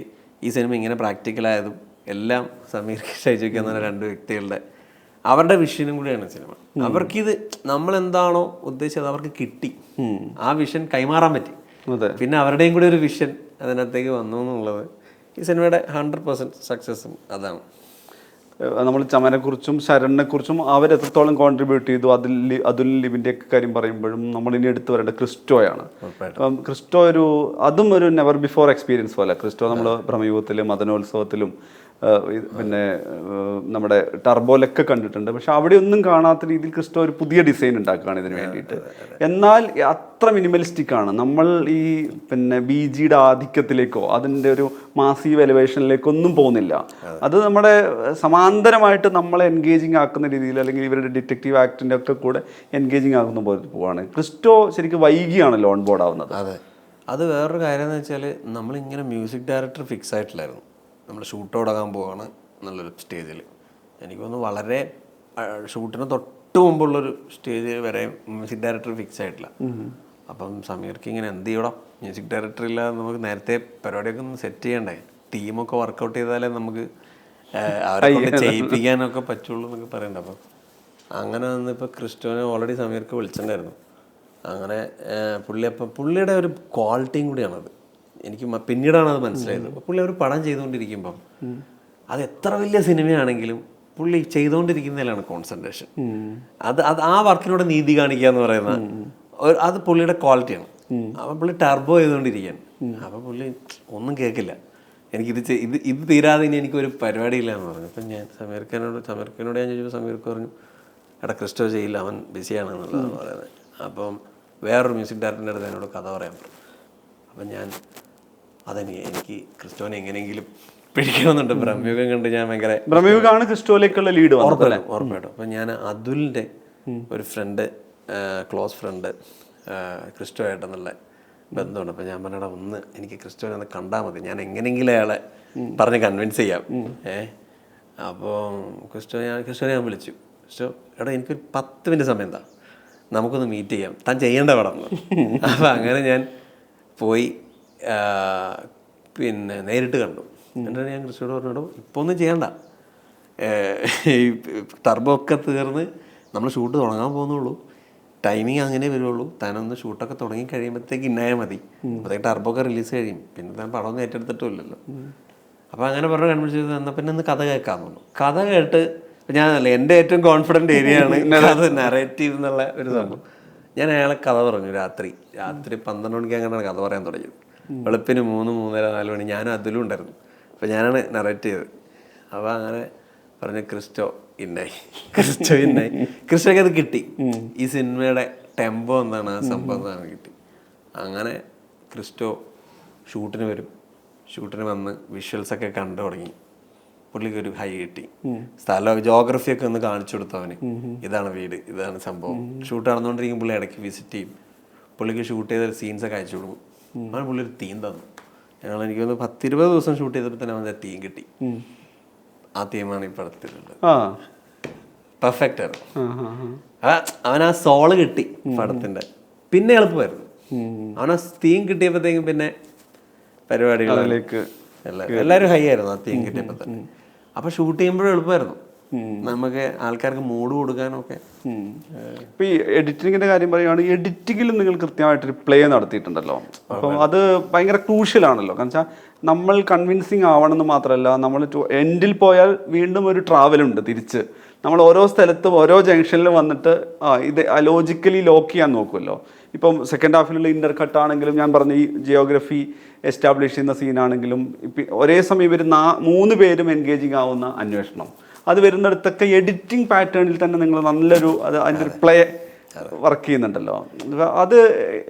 ഈ സിനിമ ഇങ്ങനെ പ്രാക്ടിക്കലായതും എല്ലാം സമീർ ഷൈജുക്ക് എന്ന 2 വ്യക്തികളുടെ അവരുടെ വിഷനും കൂടിയാണ് സിനിമ. അവർക്കിത് നമ്മളെന്താണോ ഉദ്ദേശിച്ചത് അവർക്ക് കിട്ടി, ആ വിഷൻ കൈമാറാൻ പറ്റി. പിന്നെ അവരുടെയും കൂടി ഒരു വിഷൻ അതിനകത്തേക്ക് വന്നു എന്നുള്ളത് ഈ സിനിമയുടെ 100% സക്സസും അതാണ്. നമ്മൾ ചമനെക്കുറിച്ചും ശരണിനെക്കുറിച്ചും അവരെത്രത്തോളം കോൺട്രിബ്യൂട്ട് ചെയ്തു, അതുൽ ലിബിൻ്റെ ഒക്കെ കാര്യം പറയുമ്പോഴും നമ്മളിനി എടുത്തു വരേണ്ട ക്രിസ്റ്റോയാണ്. ക്രിസ്റ്റോ അതും ഒരു നെവർ ബിഫോർ എക്സ്പീരിയൻസ് പോലെ. ക്രിസ്റ്റോ നമ്മൾ ഭ്രമയുഗത്തിലും മദനോത്സവത്തിലും പിന്നെ നമ്മുടെ ടർബോലൊക്കെ കണ്ടിട്ടുണ്ട്. പക്ഷെ അവിടെ ഒന്നും കാണാത്ത രീതിയിൽ ക്രിസ്റ്റോ ഒരു പുതിയ ഡിസൈൻ ഉണ്ടാക്കുകയാണ് ഇതിന് വേണ്ടിയിട്ട്. എന്നാൽ അത്ര മിനിമലിസ്റ്റിക് ആണ്. നമ്മൾ ഈ പിന്നെ BGയുടെ ആധിക്യത്തിലേക്കോ അതിൻ്റെ ഒരു മാസീവ് എലിവേഷനിലേക്കോ ഒന്നും പോകുന്നില്ല. അത് നമ്മുടെ സമാന്തരമായിട്ട് നമ്മളെ എൻഗേജിങ് ആക്കുന്ന രീതിയിൽ, അല്ലെങ്കിൽ ഇവരുടെ ഡിറ്റക്റ്റീവ് ആക്ടിൻ്റെ ഒക്കെ കൂടെ എൻഗേജിങ് ആക്കുന്ന പോലെ പോവാണ്. ക്രിസ്റ്റോ ശരിക്കും വൈകിയാണല്ലോ ഓൺ ബോർഡ് ആവുന്നത്. അതെ, അത് വേറൊരു കാര്യം എന്ന് വെച്ചാൽ നമ്മളിങ്ങനെ മ്യൂസിക് ഡയറക്ടർ ഫിക്സ് ആയിട്ടില്ലായിരുന്നു. നമ്മൾ ഷൂട്ട് തുടങ്ങാൻ പോവാണ് എന്നുള്ളൊരു സ്റ്റേജിൽ എനിക്ക് തോന്നുന്നു വളരെ ഷൂട്ടിന് തൊട്ട് മുമ്പുള്ളൊരു സ്റ്റേജ് വരെ മ്യൂസിക് ഡയറക്ടർ ഫിക്സ് ആയിട്ടില്ല. അപ്പം സമീർക്ക് ഇങ്ങനെ എന്ത് ചെയ്യണം, മ്യൂസിക് ഡയറക്ടർ ഇല്ലാതെ നമുക്ക് നേരത്തെ പരിപാടിയൊക്കെ ഒന്ന് സെറ്റ് ചെയ്യണ്ടേ, ടീമൊക്കെ വർക്കൗട്ട് ചെയ്താലേ നമുക്ക് അവരെ കൊണ്ട് ചെയ്യിപ്പിക്കാനൊക്കെ പറ്റുള്ളൂ എന്നൊക്കെ പറയണ്ട. അപ്പം അങ്ങനെ വന്നിപ്പോൾ ക്രിസ്റ്റോനെ ഓൾറെഡി സമീർക്ക് വിളിച്ചിട്ടുണ്ടായിരുന്നു. അങ്ങനെ പുള്ളിയുടെ ഒരു ക്വാളിറ്റിയും കൂടിയാണത്. എനിക്ക് പിന്നീടാണ് അത് മനസ്സിലായത്. പുള്ളി ഒരു പടം ചെയ്തുകൊണ്ടിരിക്കുമ്പം അത് എത്ര വലിയ സിനിമയാണെങ്കിലും പുള്ളി ചെയ്തുകൊണ്ടിരിക്കുന്നതിലാണ് കോൺസെൻട്രേഷൻ. അത് ആ വർക്കിനോട് നീതി കാണിക്കുക എന്ന് പറയുന്ന അത് പുള്ളിയുടെ ക്വാളിറ്റിയാണ്. അപ്പം പുള്ളി ടർബോ ചെയ്തുകൊണ്ടിരിക്കുകയാണ്. അപ്പം പുള്ളി ഒന്നും കേൾക്കില്ല, ഇത് തീരാതെ ഇനി എനിക്കൊരു പരിപാടിയില്ല എന്ന് പറഞ്ഞു. അപ്പം ഞാൻ സമീർക്കനോട് ഞാൻ ചോദിച്ചപ്പോൾ സമീർക്ക് പറഞ്ഞു, എടാ ക്രിസ്റ്റോ ചെയ്യില്ല, അവൻ ബിസിയാണ് എന്നുള്ളതാണ് പറയുന്നത്. അപ്പം വേറൊരു മ്യൂസിക് ഡയറക്ടറിൻ്റെ അടുത്ത് എന്നോട് കഥ പറയാൻ പറഞ്ഞു. അപ്പം എനിക്ക് ക്രിസ്റ്റോനെ എങ്ങനെയെങ്കിലും പിടിക്കണമെന്നുണ്ട്. ബ്രഹ്മയുഗം കണ്ട് ഞാൻ ബ്രഹ്മയുഗമാണ് ക്രിസ്റ്റോയിലേക്കുള്ള ലീഡ് ഉറപ്പായിട്ടും. അപ്പം ഞാൻ അതുലിൻ്റെ ഒരു ഫ്രണ്ട്, ക്ലോസ് ഫ്രണ്ട് ക്രിസ്റ്റോ ആയിട്ടെന്നുള്ള ബന്ധമുണ്ട്. അപ്പം ഞാൻ പറഞ്ഞാൽ എനിക്ക് ക്രിസ്റ്റോനെ ഒന്ന് കണ്ടാൽ മതി, ഞാൻ എങ്ങനെയെങ്കിലും അയാളെ പറഞ്ഞ് കൺവിൻസ് ചെയ്യാം. അപ്പോൾ ക്രിസ്റ്റോനെ ഞാൻ വിളിച്ചു. ക്രിസ്റ്റോ, എടാ എനിക്കൊരു 10 മിനിറ്റ് സമയം എന്താ, നമുക്കൊന്ന് മീറ്റ് ചെയ്യാം, താൻ ചെയ്യേണ്ട പടം. അപ്പം അങ്ങനെ ഞാൻ പോയി പിന്നെ നേരിട്ട് കണ്ടു. എന്നിട്ട് ഞാൻ ക്രിസ്റ്റോട് പറഞ്ഞോ, ഇപ്പോൾ ഒന്നും ചെയ്യണ്ട, ഈ ടർബോ ഒക്കെ തീർന്ന് നമ്മൾ ഷൂട്ട് തുടങ്ങാൻ പോകുന്നുള്ളൂ, ടൈമിങ് അങ്ങനെ വരുള്ളൂ, താനൊന്ന് ഷൂട്ടൊക്കെ തുടങ്ങി കഴിയുമ്പോഴത്തേക്ക് ഇന്നായാൽ മതി, അപ്പോഴത്തേക്ക് ടർബോ ഒക്കെ റിലീസ് കഴിയും, പിന്നെ താൻ പടമൊന്നും ഏറ്റെടുത്തിട്ടില്ലല്ലോ. അപ്പോൾ അങ്ങനെ പറഞ്ഞ് കൺവിൻസ് ചെയ്ത് എന്നാൽ പിന്നെ ഒന്ന് കഥ കേൾക്കാൻ തോന്നുന്നു. കഥ കേട്ട് ഞാനല്ല, എൻ്റെ ഏറ്റവും കോൺഫിഡൻറ്റ് ഏരിയ ആണ് അത് നറേറ്റീവ് എന്നുള്ള ഒരു സംഭവം. ഞാൻ അയാളെ കഥ പറഞ്ഞു രാത്രി 12 മണിക്ക് അങ്ങനെ കഥ പറയാൻ തുടങ്ങി. വെളുപ്പിന് 3, 3:30, 4 മണി ഞാനും അതിലും ഉണ്ടായിരുന്നു. അപ്പോൾ ഞാനാണ് നറേറ്റ് ചെയ്തത്. അപ്പോൾ അങ്ങനെ പറഞ്ഞ ക്രിസ്റ്റോ ഇന്നായി. ക്രിസ്റ്റോയ്ക്ക് അത് കിട്ടി. ഈ സിനിമയുടെ ടെമ്പോ എന്താണ്, ആ സംഭവം എന്താണ് കിട്ടി. അങ്ങനെ ക്രിസ്റ്റോ ഷൂട്ടിന് വരും. ഷൂട്ടിന് വന്ന് വിഷ്വൽസൊക്കെ കണ്ടു തുടങ്ങി. പുള്ളിക്ക് ഒരു ഹൈ കിട്ടി. സ്ഥലം ജോഗ്രഫിയൊക്കെ ഒന്ന് കാണിച്ചു കൊടുത്തു അവന്. ഇതാണ് വീട്, ഇതാണ് സംഭവം. ഷൂട്ട് നടന്നുകൊണ്ടിരിക്കും. പുള്ളി ഇടയ്ക്ക് വിസിറ്റ് ചെയ്യും. പുള്ളിക്ക് ഷൂട്ട് ചെയ്ത സീൻസൊക്കെ അയച്ചു കൊടുക്കും. അങ്ങനെ പുള്ളി ഒരു തീം തന്നു. എനിക്ക് തോന്നുന്നു 10-20 ദിവസം ഷൂട്ട് ചെയ്തപ്പോൾ തന്നെ അവൻ്റെ തീം കിട്ടി. ആ തീമാണ് ഈ പടത്തിലുള്ളത്. പെർഫെക്റ്റ് ആയിരുന്നു. അവൻ ആ സോള് കിട്ടി പടത്തിന്റെ. പിന്നെ എളുപ്പമായിരുന്നു. അവൻ ആ തീം കിട്ടിയപ്പോഴത്തേക്കും പിന്നെ പരിപാടികളിലേക്ക് എല്ലാവരും ഹൈ ആയിരുന്നു ആ തീം കിട്ടിയപ്പോൾ തന്നെ. അപ്പൊ ഷൂട്ട് ചെയ്യുമ്പോഴും എളുപ്പമായിരുന്നു നമുക്ക് ആൾക്കാർക്ക് മൂഡ് കൊടുക്കാനൊക്കെ. ഇപ്പൊ ഈ എഡിറ്റിങ്ങിന്റെ കാര്യം പറയുകയാണെങ്കിൽ എഡിറ്റിങ്ങിലും നിങ്ങൾ കൃത്യമായിട്ടൊരു പ്ലേ നടത്തിയിട്ടുണ്ടല്ലോ. അപ്പം അത് ഭയങ്കര ക്രൂഷ്യലാണല്ലോ. കാരണം വെച്ചാൽ നമ്മൾ കൺവിൻസിങ് ആവണമെന്ന് മാത്രമല്ല, നമ്മൾ എൻഡിൽ പോയാൽ വീണ്ടും ഒരു ട്രാവലുണ്ട് തിരിച്ച്. നമ്മൾ ഓരോ സ്ഥലത്തും ഓരോ ജംഗ്ഷനിലും വന്നിട്ട് ഇത് ലോജിക്കലി ലോക്ക് ചെയ്യാൻ നോക്കുമല്ലോ. ഇപ്പം സെക്കൻഡ് ഹാഫിലുള്ള ഇന്റർ കട്ട് ആണെങ്കിലും, ഞാൻ പറഞ്ഞ ഈ ജിയോഗ്രഫി എസ്റ്റാബ്ലിഷ് ചെയ്യുന്ന സീനാണെങ്കിലും, ഒരേ സമയം ഇവർ 3 പേരും എൻഗേജിങ് ആവുന്ന അന്വേഷണം, അത് വരുന്നിടത്തൊക്കെ എഡിറ്റിംഗ് പാറ്റേണിൽ തന്നെ നിങ്ങൾ നല്ലൊരു അതിൻ്റെ ഒരു പ്ലേ വർക്ക് ചെയ്യുന്നുണ്ടല്ലോ. അത്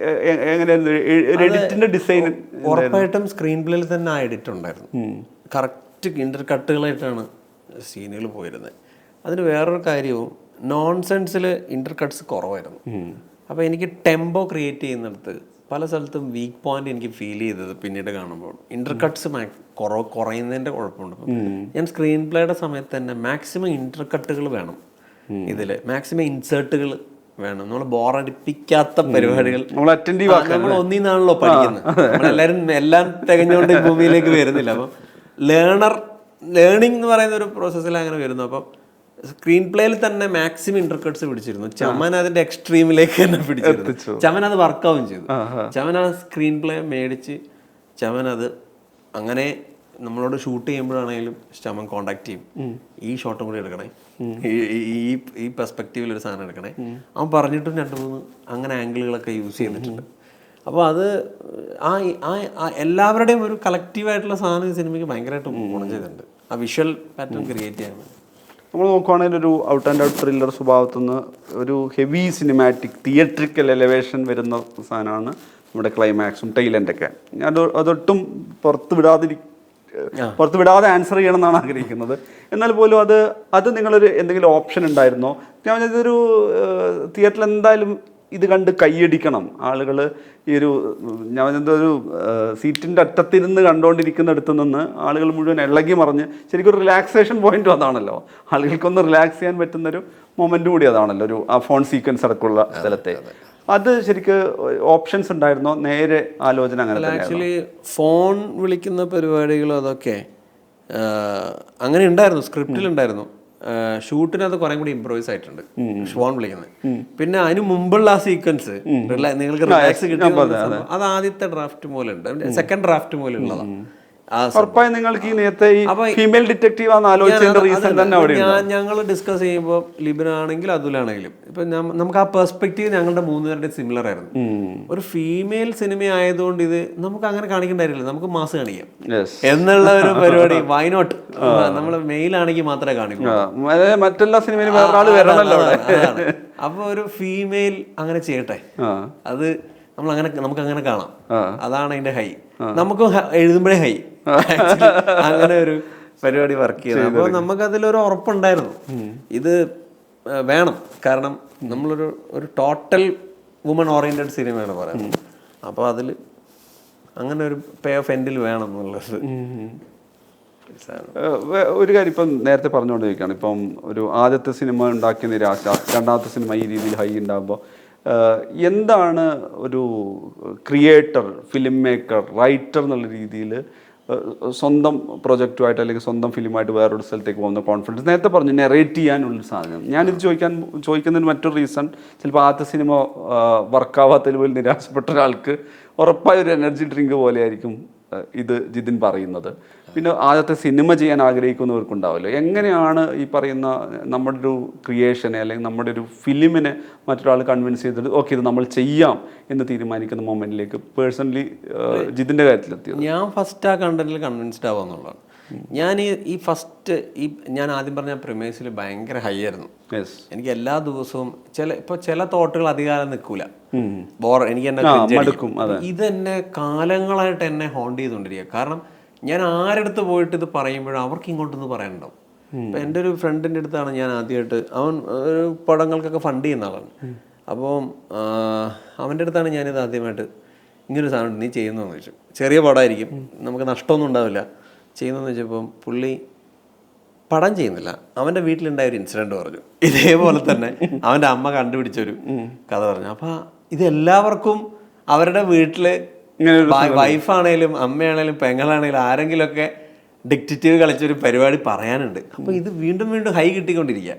എങ്ങനെയായിരുന്നു എഡിറ്റിന്റെ ഡിസൈൻ? ഉറപ്പായിട്ടും സ്ക്രീൻ പ്ലേയിൽ തന്നെ ആ എഡിറ്റ് ഉണ്ടായിരുന്നു. കറക്റ്റ് ഇന്റർ കട്ടുകളായിട്ടാണ് സീനുകൾ പോയിരുന്നത്. അതിന് വേറൊരു കാര്യവും, നോൺസെൻസിൽ ഇന്റർ കട്ട്സ് കുറവായിരുന്നു. അപ്പോൾ എനിക്ക് ടെമ്പോ ക്രിയേറ്റ് ചെയ്യുന്നിടത്ത് പല സ്ഥലത്തും വീക്ക് പോയിന്റ് എനിക്ക് ഫീൽ ചെയ്തത് പിന്നീട് കാണുമ്പോൾ ഇന്റർ കട്ട്സ് കുറയുന്നതിൻ്റെ കുഴപ്പമുണ്ട്. ഞാൻ സ്ക്രീൻ പ്ലേയുടെ സമയത്ത് തന്നെ മാക്സിമം ഇന്റർ കട്ടുകൾ വേണം, ഇതിൽ മാക്സിമം ഇൻസേർട്ടുകൾ വേണം. നമ്മൾ ബോറടിപ്പിക്കാത്ത പരിപാടികൾ. നമ്മൾ ഒന്നിന്നാണല്ലോ പഠിക്കുന്നത്. നമ്മളെല്ലാവരും എല്ലാം തികഞ്ഞുകൊണ്ട് ഭൂമിയിലേക്ക് വരുന്നില്ല. അപ്പം ലേണിംഗ് എന്ന് പറയുന്ന ഒരു പ്രോസസ്സിൽ അങ്ങനെ വരുന്നു. അപ്പം സ്ക്രീൻ പ്ലേയിൽ തന്നെ മാക്സിമം ഇന്റർകട്ട്സ് പിടിച്ചിരുന്നു. ചമൻ അതിന്റെ എക്സ്ട്രീമിലേക്ക് തന്നെ പിടിച്ചിരുന്നു. ചമൻ അത് വർക്കാവും ചെയ്തു. ചമൻ ആ സ്ക്രീൻ പ്ലേ മേടിച്ച് ചമൻ അത് അങ്ങനെ നമ്മളോട് ഷൂട്ട് ചെയ്യുമ്പോഴാണെങ്കിലും ചമൻ കോണ്ടാക്ട് ചെയ്യും. ഈ ഷോട്ടും കൂടി എടുക്കണേ, ഈ പെർസ്പെക്റ്റീവിൽ ഒരു സാധനം എടുക്കണേ. അവൻ പറഞ്ഞിട്ടും 2-3 അങ്ങനെ ആംഗിളുകളൊക്കെ യൂസ് ചെയ്തിട്ടുണ്ട്. അപ്പോൾ അത് എല്ലാവരുടെയും ഒരു കളക്റ്റീവായിട്ടുള്ള സാധനം ഈ സിനിമയ്ക്ക് ഭയങ്കരമായിട്ട് ഗുണം ചെയ്തിട്ടുണ്ട്. ആ വിഷ്വൽ പാറ്റേൺ ക്രിയേറ്റ് ചെയ്യാൻ നമ്മൾ നോക്കുകയാണെങ്കിൽ ഒരു ഔട്ട് ആൻഡ് ഔട്ട് ത്രില്ലർ സ്വഭാവത്തുനിന്ന് ഒരു ഹെവി സിനിമാറ്റിക് തിയേറ്ററിക്കൽ എലവേഷൻ വരുന്ന സാധനമാണ് നമ്മുടെ ക്ലൈമാക്സും ടൈലൻ്റൊക്കെ. ഞാൻ അതൊട്ടും പുറത്ത് വിടാതെ ആൻസർ ചെയ്യണം എന്നാണ് ആഗ്രഹിക്കുന്നത്. എന്നാൽ പോലും അത് നിങ്ങളൊരു എന്തെങ്കിലും ഓപ്ഷൻ ഉണ്ടായിരുന്നോ? ഞാൻ ഇതൊരു തിയേറ്ററിൽ എന്തായാലും ഇത് കണ്ട് കൈയടിക്കണം ആളുകൾ. ഈ ഞാൻ എന്തൊരു സീറ്റിൻ്റെ അറ്റത്തിരുന്ന് കണ്ടുകൊണ്ടിരിക്കുന്നിടത്ത് നിന്ന് ആളുകൾ മുഴുവൻ ഇളകി മറിഞ്ഞ് ശരിക്കും ഒരു റിലാക്സേഷൻ പോയിന്റും അതാണല്ലോ. ആളുകൾക്കൊന്ന് റിലാക്സ് ചെയ്യാൻ പറ്റുന്നൊരു മൊമെൻറ്റും കൂടി അതാണല്ലോ, ഒരു ആ ഫോൺ സീക്വൻസ് അടക്കമുള്ള സ്ഥലത്തെ. അത് ശരിക്കും ഓപ്ഷൻസ് ഉണ്ടായിരുന്നോ? നേരെ ആലോചന അങ്ങനെ? ആക്ച്വലി ഫോൺ വിളിക്കുന്ന പരിപാടികളും അതൊക്കെ അങ്ങനെ ഉണ്ടായിരുന്നു, സ്ക്രിപ്റ്റിലുണ്ടായിരുന്നു. ഷൂട്ടിന് അത് കുറെ കൂടി ഇംപ്രൂവൈസ് ആയിട്ടുണ്ട് ഫോൺ വിളിക്കുന്നത്. പിന്നെ അതിന് മുമ്പുള്ള ആ സീക്വൻസ് നിങ്ങൾക്ക് റിലാക്സ് കിട്ടിയ അത് ആദ്യത്തെ ഡ്രാഫ്റ്റ് പോലെ ഉണ്ട്, സെക്കൻഡ് ഡ്രാഫ്റ്റ് പോലെ ഉള്ളതാണ്. നിങ്ങൾക്ക് ഈ നേരത്തെ ഫീമെയിൽ ഡിറ്റക്റ്റീവ് ആലോചിച്ചതിന്റെ റീസൺ തന്നെ അവിടെ ഞങ്ങൾ ഡിസ്കസ് ചെയ്യുമ്പോൾ ലിബിനാണെങ്കിലും അതുലാണെങ്കിലും ഇപ്പൊ നമുക്ക് ആ പെർസ്പെക്റ്റീവ് ഞങ്ങളുടെ 3 പേരുടെ സിമിലർ ആയിരുന്നു. ഒരു ഫീമെയിൽ സിനിമ ആയതുകൊണ്ട് ഇത് നമുക്ക് അങ്ങനെ കാണിക്കേണ്ടായിരുന്നില്ല, നമുക്ക് മാസ് കാണിക്കാം എന്നുള്ള ഒരു പരിപാടി. Why not? നമ്മൾ മെയിൽ ആണെങ്കിൽ മാത്രമേ കാണിക്കൂ, മറ്റെല്ലാ സിനിമയിലും വേറൊരാൾ വരണമല്ലോ. അപ്പൊ ഒരു ഫീമെയിൽ അങ്ങനെ ചെയ്യട്ടെ, അത് നമുക്ക് അങ്ങനെ കാണാം. അതാണ് അതിന്റെ ഹൈ. നമുക്ക് എഴുതുമ്പോഴേ ഹൈ അങ്ങനെ ഒരു പരിപാടി വർക്ക് ചെയ്യുന്നത്. അപ്പോൾ നമുക്കതിലൊരു ഉറപ്പുണ്ടായിരുന്നു ഇത് വേണം. കാരണം നമ്മളൊരു ടോട്ടൽ വുമൺ ഓറിയന്റഡ് സിനിമയാണ് പറയുന്നത്. അപ്പോൾ അതിൽ അങ്ങനെ ഒരു പേ ഓഫ് എൻഡിൽ വേണം എന്നുള്ളത്. ഒരു കാര്യം ഇപ്പം നേരത്തെ പറഞ്ഞുകൊണ്ടിരിക്കുകയാണ്, ഇപ്പം ഒരു ആദ്യത്തെ സിനിമ ഉണ്ടാക്കിയ നിരാശ, രണ്ടാമത്തെ സിനിമ ഈ രീതിയിൽ ഹൈ ഉണ്ടാകുമ്പോൾ എന്താണ് ഒരു ക്രിയേറ്റർ, ഫിലിം മേക്കർ, റൈറ്റർ എന്നുള്ള രീതിയിൽ സ്വന്തം പ്രൊജക്റ്റുമായിട്ട് അല്ലെങ്കിൽ സ്വന്തം ഫിലിമായിട്ട് വേറൊരു സ്ഥലത്തേക്ക് പോകുന്ന കോൺഫിഡൻസ്? നേരത്തെ പറഞ്ഞു നെറേറ്റ് ചെയ്യാനുള്ളൊരു സാധനം. ഞാനിത് ചോദിക്കുന്നതിന് മറ്റൊരു റീസൺ, ചിലപ്പോൾ ആദ്യത്തെ സിനിമ വർക്കാവാത്തതിൽ പോലും നിരാശപ്പെട്ട ഒരാൾക്ക് ഉറപ്പായ ഒരു എനർജി ഡ്രിങ്ക് പോലെ ആയിരിക്കും ഇത് ജിതിൻ പറയുന്നത്? പിന്നെ ആദ്യത്തെ സിനിമ ചെയ്യാൻ ആഗ്രഹിക്കുന്നവർക്കുണ്ടാവുമല്ലോ, എങ്ങനെയാണ് ഈ പറയുന്ന നമ്മുടെ ഒരു ക്രിയേഷനെ അല്ലെങ്കിൽ നമ്മുടെ ഒരു ഫിലിമിനെ മറ്റൊരാൾ കൺവിൻസ് ചെയ്തിട്ട് ഓക്കെ ഇത് നമ്മൾ ചെയ്യാം എന്ന് തീരുമാനിക്കുന്ന മൊമെന്റിലേക്ക് പേഴ്സണലി ജിതിൻ്റെ കാര്യത്തിലെത്തിയത്? ഞാൻ ഫസ്റ്റ് ആ കണ്ടന്റിൽ കൺവിൻസ്ഡ് ആവുക എന്നുള്ളതാണ്. ഞാൻ ഞാൻ ആദ്യം പറഞ്ഞ പ്രിമേസിൽ ഭയങ്കര ഹൈ ആയിരുന്നു. എനിക്ക് എല്ലാ ദിവസവും ചില തോട്ടുകൾ അധികാരം നിൽക്കൂല, എനിക്ക് എന്നെ ഇതെന്നെ കാലങ്ങളായിട്ട് എന്നെ ഹോണ്ട് ചെയ്തുകൊണ്ടിരിക്കുക. കാരണം ഞാൻ ആരടുത്ത് പോയിട്ട് ഇത് പറയുമ്പോഴും അവർക്ക് ഇങ്ങോട്ടൊന്ന് പറയാനുണ്ടാവും. ഇപ്പം എൻ്റെ ഒരു ഫ്രണ്ടിൻ്റെ അടുത്താണ് ഞാൻ ആദ്യമായിട്ട്, അവൻ ഒരു പടങ്ങൾക്കൊക്കെ ഫണ്ട് ചെയ്യുന്ന ആളാണ്. അപ്പോൾ അവൻ്റെ അടുത്താണ് ഞാനിത് ആദ്യമായിട്ട് ഇങ്ങനൊരു സാധനം നീ ചെയ്യുന്നതെന്ന് ചോദിച്ചു. ചെറിയ പടമായിരിക്കും, നമുക്ക് നഷ്ടമൊന്നും ഉണ്ടാവില്ല, ചെയ്യുന്നതെന്ന് വെച്ചപ്പം പുള്ളി പടം ചെയ്യുന്നില്ല, അവൻ്റെ വീട്ടിലുണ്ടായ ഒരു ഇൻസിഡൻറ്റ് പറഞ്ഞു. ഇതേപോലെ തന്നെ അവൻ്റെ അമ്മ കണ്ടുപിടിച്ചൊരു കഥ പറഞ്ഞു. അപ്പം ഇതെല്ലാവർക്കും അവരുടെ വീട്ടിൽ വൈഫാണേലും അമ്മയാണേലും പെങ്ങളാണേലും ആരെങ്കിലുമൊക്കെ ഡിക്റ്റേറ്റീവ് കളിച്ചൊരു പരിപാടി പറയാനുണ്ട്. അപ്പോൾ ഇത് വീണ്ടും വീണ്ടും ഹൈ കിട്ടിക്കൊണ്ടിരിക്കുക,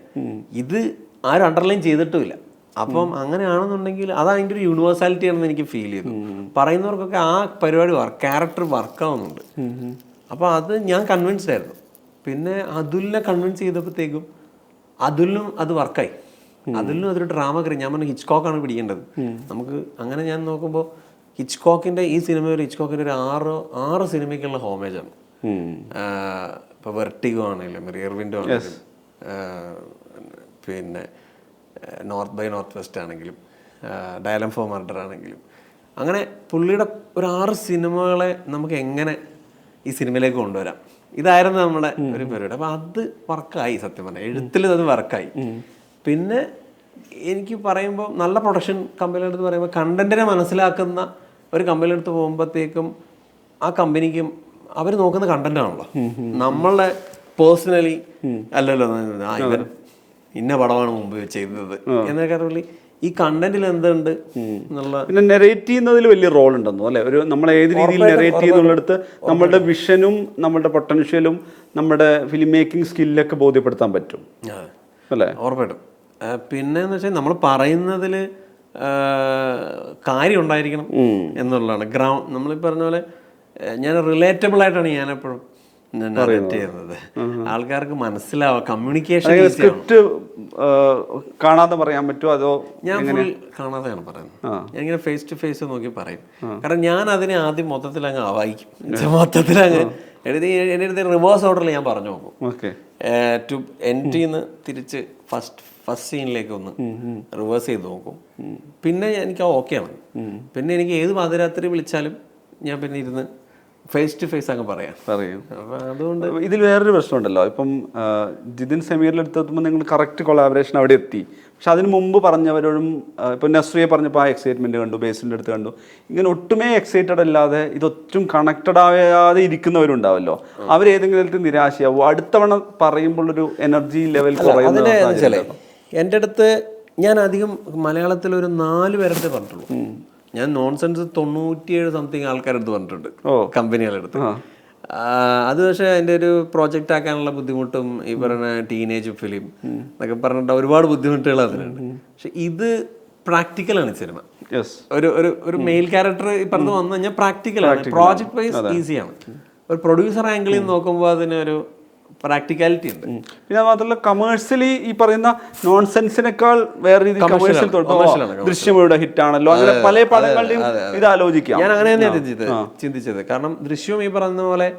ഇത് ആരും അണ്ടർലൈൻ ചെയ്തിട്ടുമില്ല. അപ്പം അങ്ങനെയാണെന്നുണ്ടെങ്കിൽ അത് അതിൻ്റെ ഒരു യൂണിവേഴ്സാലിറ്റി ആണെന്ന് എനിക്ക് ഫീൽ ചെയ്തു. പറയുന്നവർക്കൊക്കെ ആ പരിപാടി ക്യാരക്ടർ വർക്കാവുന്നുണ്ട്. അപ്പോൾ അത് ഞാൻ കൺവിൻസ്ഡ് ആയിരുന്നു. പിന്നെ അതുലിനെ കൺവിൻസ് ചെയ്തപ്പോഴത്തേക്കും അതുലിനും അത് വർക്കായി. അതുലിനും അതൊരു ഡ്രാമ കറി. ഞാൻ പറഞ്ഞു ഹിച്ച്കോക്കാണ് പിടിക്കേണ്ടത് നമുക്ക്. അങ്ങനെ ഞാൻ നോക്കുമ്പോൾ ഹിച്ച്കോക്കിൻ്റെ ഈ സിനിമ ഹിച്ച്കോക്കിൻ്റെ ഒരു ആറ് സിനിമയ്ക്കുള്ള ഹോമേജാണ്. ഇപ്പോൾ വെർട്ടിഗോ ആണെങ്കിലും റിയർ വിൻഡോ ആണെങ്കിലും പിന്നെ നോർത്ത് ബൈ നോർത്ത് വെസ്റ്റ് ആണെങ്കിലും ഡയലം ഫോർ മർഡർ ആണെങ്കിലും, അങ്ങനെ പുള്ളിയുടെ ഒരു 6 സിനിമകളെ നമുക്ക് എങ്ങനെ ഈ സിനിമയിലേക്ക് കൊണ്ടുവരാം, ഇതായിരുന്നു നമ്മുടെ ഒരു പരിപാടി. അപ്പോൾ അത് വർക്കായി. സത്യം പറഞ്ഞാൽ എഴുത്തിൽ അത് വർക്കായി. പിന്നെ എനിക്ക് പറയുമ്പോൾ നല്ല പ്രൊഡക്ഷൻ കമ്പനിയുടെ അടുത്ത് പറയുമ്പോൾ കണ്ടന്റിനെ മനസ്സിലാക്കുന്ന ഒരു കമ്പനിയുടെ അടുത്ത് പോകുമ്പോഴത്തേക്കും ആ കമ്പനിക്കും അവർ നോക്കുന്ന കണ്ടന്റ് ആണല്ലോ. നമ്മളെ പേഴ്സണലി അല്ലല്ലോ ഇവൻ ഇന്ന പടമാണ് മുമ്പ് ചെയ്തത് എന്നൊക്കെ പുള്ളി ഈ കണ്ടന്റിൽ എന്തുണ്ട് എന്നുള്ള. പിന്നെ നെറേറ്റ് ചെയ്യുന്നതിൽ വലിയ റോൾ ഉണ്ടെന്നോ അല്ലെ? ഒരു നമ്മൾ ഏത് രീതിയിൽ നെറേറ്റ് ചെയ്യുന്നുള്ളിടത്ത് നമ്മുടെ വിഷനും നമ്മുടെ പൊട്ടൻഷ്യലും നമ്മുടെ ഫിലിം മേക്കിംഗ് സ്കില്ലൊക്കെ ബോധ്യപ്പെടുത്താൻ പറ്റും അല്ലേ? ഉറപ്പായിട്ടും. പിന്നെ എന്ന് വെച്ചാൽ നമ്മൾ പറയുന്നതിൽ കാര്യം ഉണ്ടായിരിക്കണം എന്നുള്ളതാണ്. നമ്മൾ ഈ പറഞ്ഞ പോലെ ഞാൻ റിലേറ്റബിൾ ആയിട്ടാണ് ഞാനെപ്പോഴും ചെയ്യുന്നത്. ആൾക്കാർക്ക് മനസ്സിലാവുക, കമ്മ്യൂണിക്കേഷൻ. സ്ക്രിപ്റ്റ് കാണാതെ പറയാൻ പറ്റുമോ അതോ? ഞാൻ ഫുൾ കാണാതെയാണ് പറയുന്നത്. ഞാനിങ്ങനെ ഫേസ് ടു ഫേസ് നോക്കി പറയും. കാരണം ഞാൻ അതിനെ ആദ്യം മൊത്തത്തിൽ അങ്ങ് വായിക്കും. മൊത്തത്തിൽ അങ്ങ് എൻ്റെ അടുത്ത് റിവേഴ്സ് ഓർഡറിൽ ഞാൻ പറഞ്ഞു നോക്കും. ടു എൻട്രിന്ന് തിരിച്ച് ഫസ്റ്റ് സീനിലേക്ക് ഒന്ന് റിവേഴ്സ് ചെയ്ത് നോക്കും. പിന്നെ എനിക്ക് ഓക്കെയാണ്. പിന്നെ എനിക്ക് ഏത് പാതിരാത്രി വിളിച്ചാലും ഞാൻ പിന്നെ ഇരുന്ന് ഫേസ് ടു ഫേസ് അങ്ങ് പറയും. അതുകൊണ്ട് ഇതിൽ വേറൊരു പ്രശ്നമുണ്ടല്ലോ. ഇപ്പം ജിതിൻ സമീറിൽ എടുത്തെത്തുമ്പോൾ നിങ്ങൾ കറക്റ്റ് കൊളാബറേഷൻ അവിടെ എത്തി. പക്ഷെ അതിന് മുമ്പ് പറഞ്ഞവരോടും ഇപ്പം നസ്രിയെ പറഞ്ഞപ്പോൾ ആ എക്സൈറ്റ്മെൻറ്റ് കണ്ടു, ബേസിൻ്റെ അടുത്ത് കണ്ടു. ഇങ്ങനെ ഒട്ടുമേ എക്സൈറ്റഡ് അല്ലാതെ ഇതൊട്ടും കണക്റ്റഡ് ആവാതെ ഇരിക്കുന്നവരുണ്ടാവല്ലോ. അവരേതെങ്കിലും തരത്തിൽ നിരാശയാവും. അടുത്തവണ പറയുമ്പോഴൊരു എനർജി ലെവൽ കുറയുന്നത്. എൻ്റെ അടുത്ത് ഞാൻ അധികം മലയാളത്തിൽ ഒരു 4 പേരുടെ പറഞ്ഞിട്ടുള്ളൂ. ഞാൻ നോൺസെൻസ് 97 സംതിങ് ആൾക്കാരെടുത്ത് പറഞ്ഞിട്ടുണ്ട്, കമ്പനികളുടെ അടുത്ത്. അത് പക്ഷേ അതിൻ്റെ ഒരു പ്രോജക്റ്റ് ആക്കാനുള്ള ബുദ്ധിമുട്ടും ഈ പറയുന്ന ടീനേജ് ഫിലിം എന്നൊക്കെ പറഞ്ഞിട്ട് ഒരുപാട് ബുദ്ധിമുട്ടുകൾ അതിനുണ്ട്. പക്ഷെ ഇത് പ്രാക്ടിക്കലാണ് സിനിമ. ഒരു മെയിൽ ക്യാരക്ടർ ഈ പറഞ്ഞു വന്നു കഴിഞ്ഞാൽ പ്രാക്ടിക്കലാണ്. പ്രോജക്ട് വൈസ് ഈസിയാണ്. ഒരു പ്രൊഡ്യൂസർ ആംഗിളിൽ നോക്കുമ്പോൾ അതിനൊരു പ്രാക്ടിക്കാലിറ്റി ഉണ്ട്. പിന്നെ മാത്രമല്ല കമേഴ്സ്യലി ഈ പറയുന്ന നോൺസെൻസിനേക്കാൾ വേറെ രീതിയിൽ കമേഴ്സ്യൽ ദൃശ്യമുടെ ഹിറ്റ് ആണല്ലോ. അങ്ങനെ പല പടങ്ങളുടെയും ഇത് ആലോചിക്കാം. ഞാൻ അങ്ങനെ തന്നെയാണ് ചിന്തിച്ചത്. കാരണം ദൃശ്യം ഈ പറയുന്ന പോലെ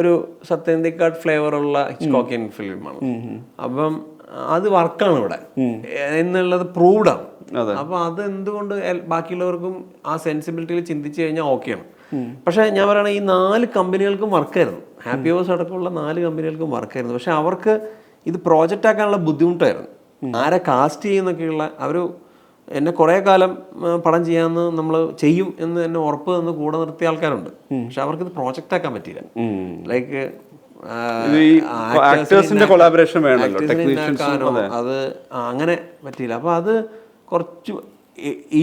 ഒരു സത്യന്തിക്കാട് ഫ്ലേവർ ഉള്ള ഹിച്ച്കോക്കിയൻ ഫിലിമാണ്. അപ്പം അത് വർക്കാണ് ഇവിടെ എന്നുള്ളത് പ്രൂവ്ഡാണ്. അപ്പൊ അത് എന്തുകൊണ്ട് ബാക്കിയുള്ളവർക്കും ആ സെൻസിബിലിറ്റിയിൽ ചിന്തിച്ചു കഴിഞ്ഞാൽ ഓക്കെയാണ്. പക്ഷെ ഞാൻ പറയുകയാണെങ്കിൽ ഈ 4 കമ്പനികൾക്കും വർക്കായിരുന്നു. ഹാപ്പി ഹവേഴ്സ് അടക്കമുള്ള 4 കമ്പനികൾക്കും വർക്കായിരുന്നു. പക്ഷെ അവർക്ക് ഇത് പ്രോജക്റ്റ് ആക്കാനുള്ള ബുദ്ധിമുട്ടായിരുന്നു. ആരെ കാസ്റ്റ് ചെയ്യുന്നൊക്കെയുള്ള അവർ എന്നെ കുറേ കാലം പടം ചെയ്യാമെന്ന് നമ്മൾ ചെയ്യും എന്ന് എന്നെ ഉറപ്പ് തന്ന് കൂടെ നിർത്തിയ ആൾക്കാരുണ്ട്. പക്ഷെ അവർക്കിത് പ്രോജക്റ്റ് ആക്കാൻ പറ്റിയില്ല. ലൈക്ക് അത് അങ്ങനെ പറ്റിയില്ല. അപ്പോൾ അത് കുറച്ച്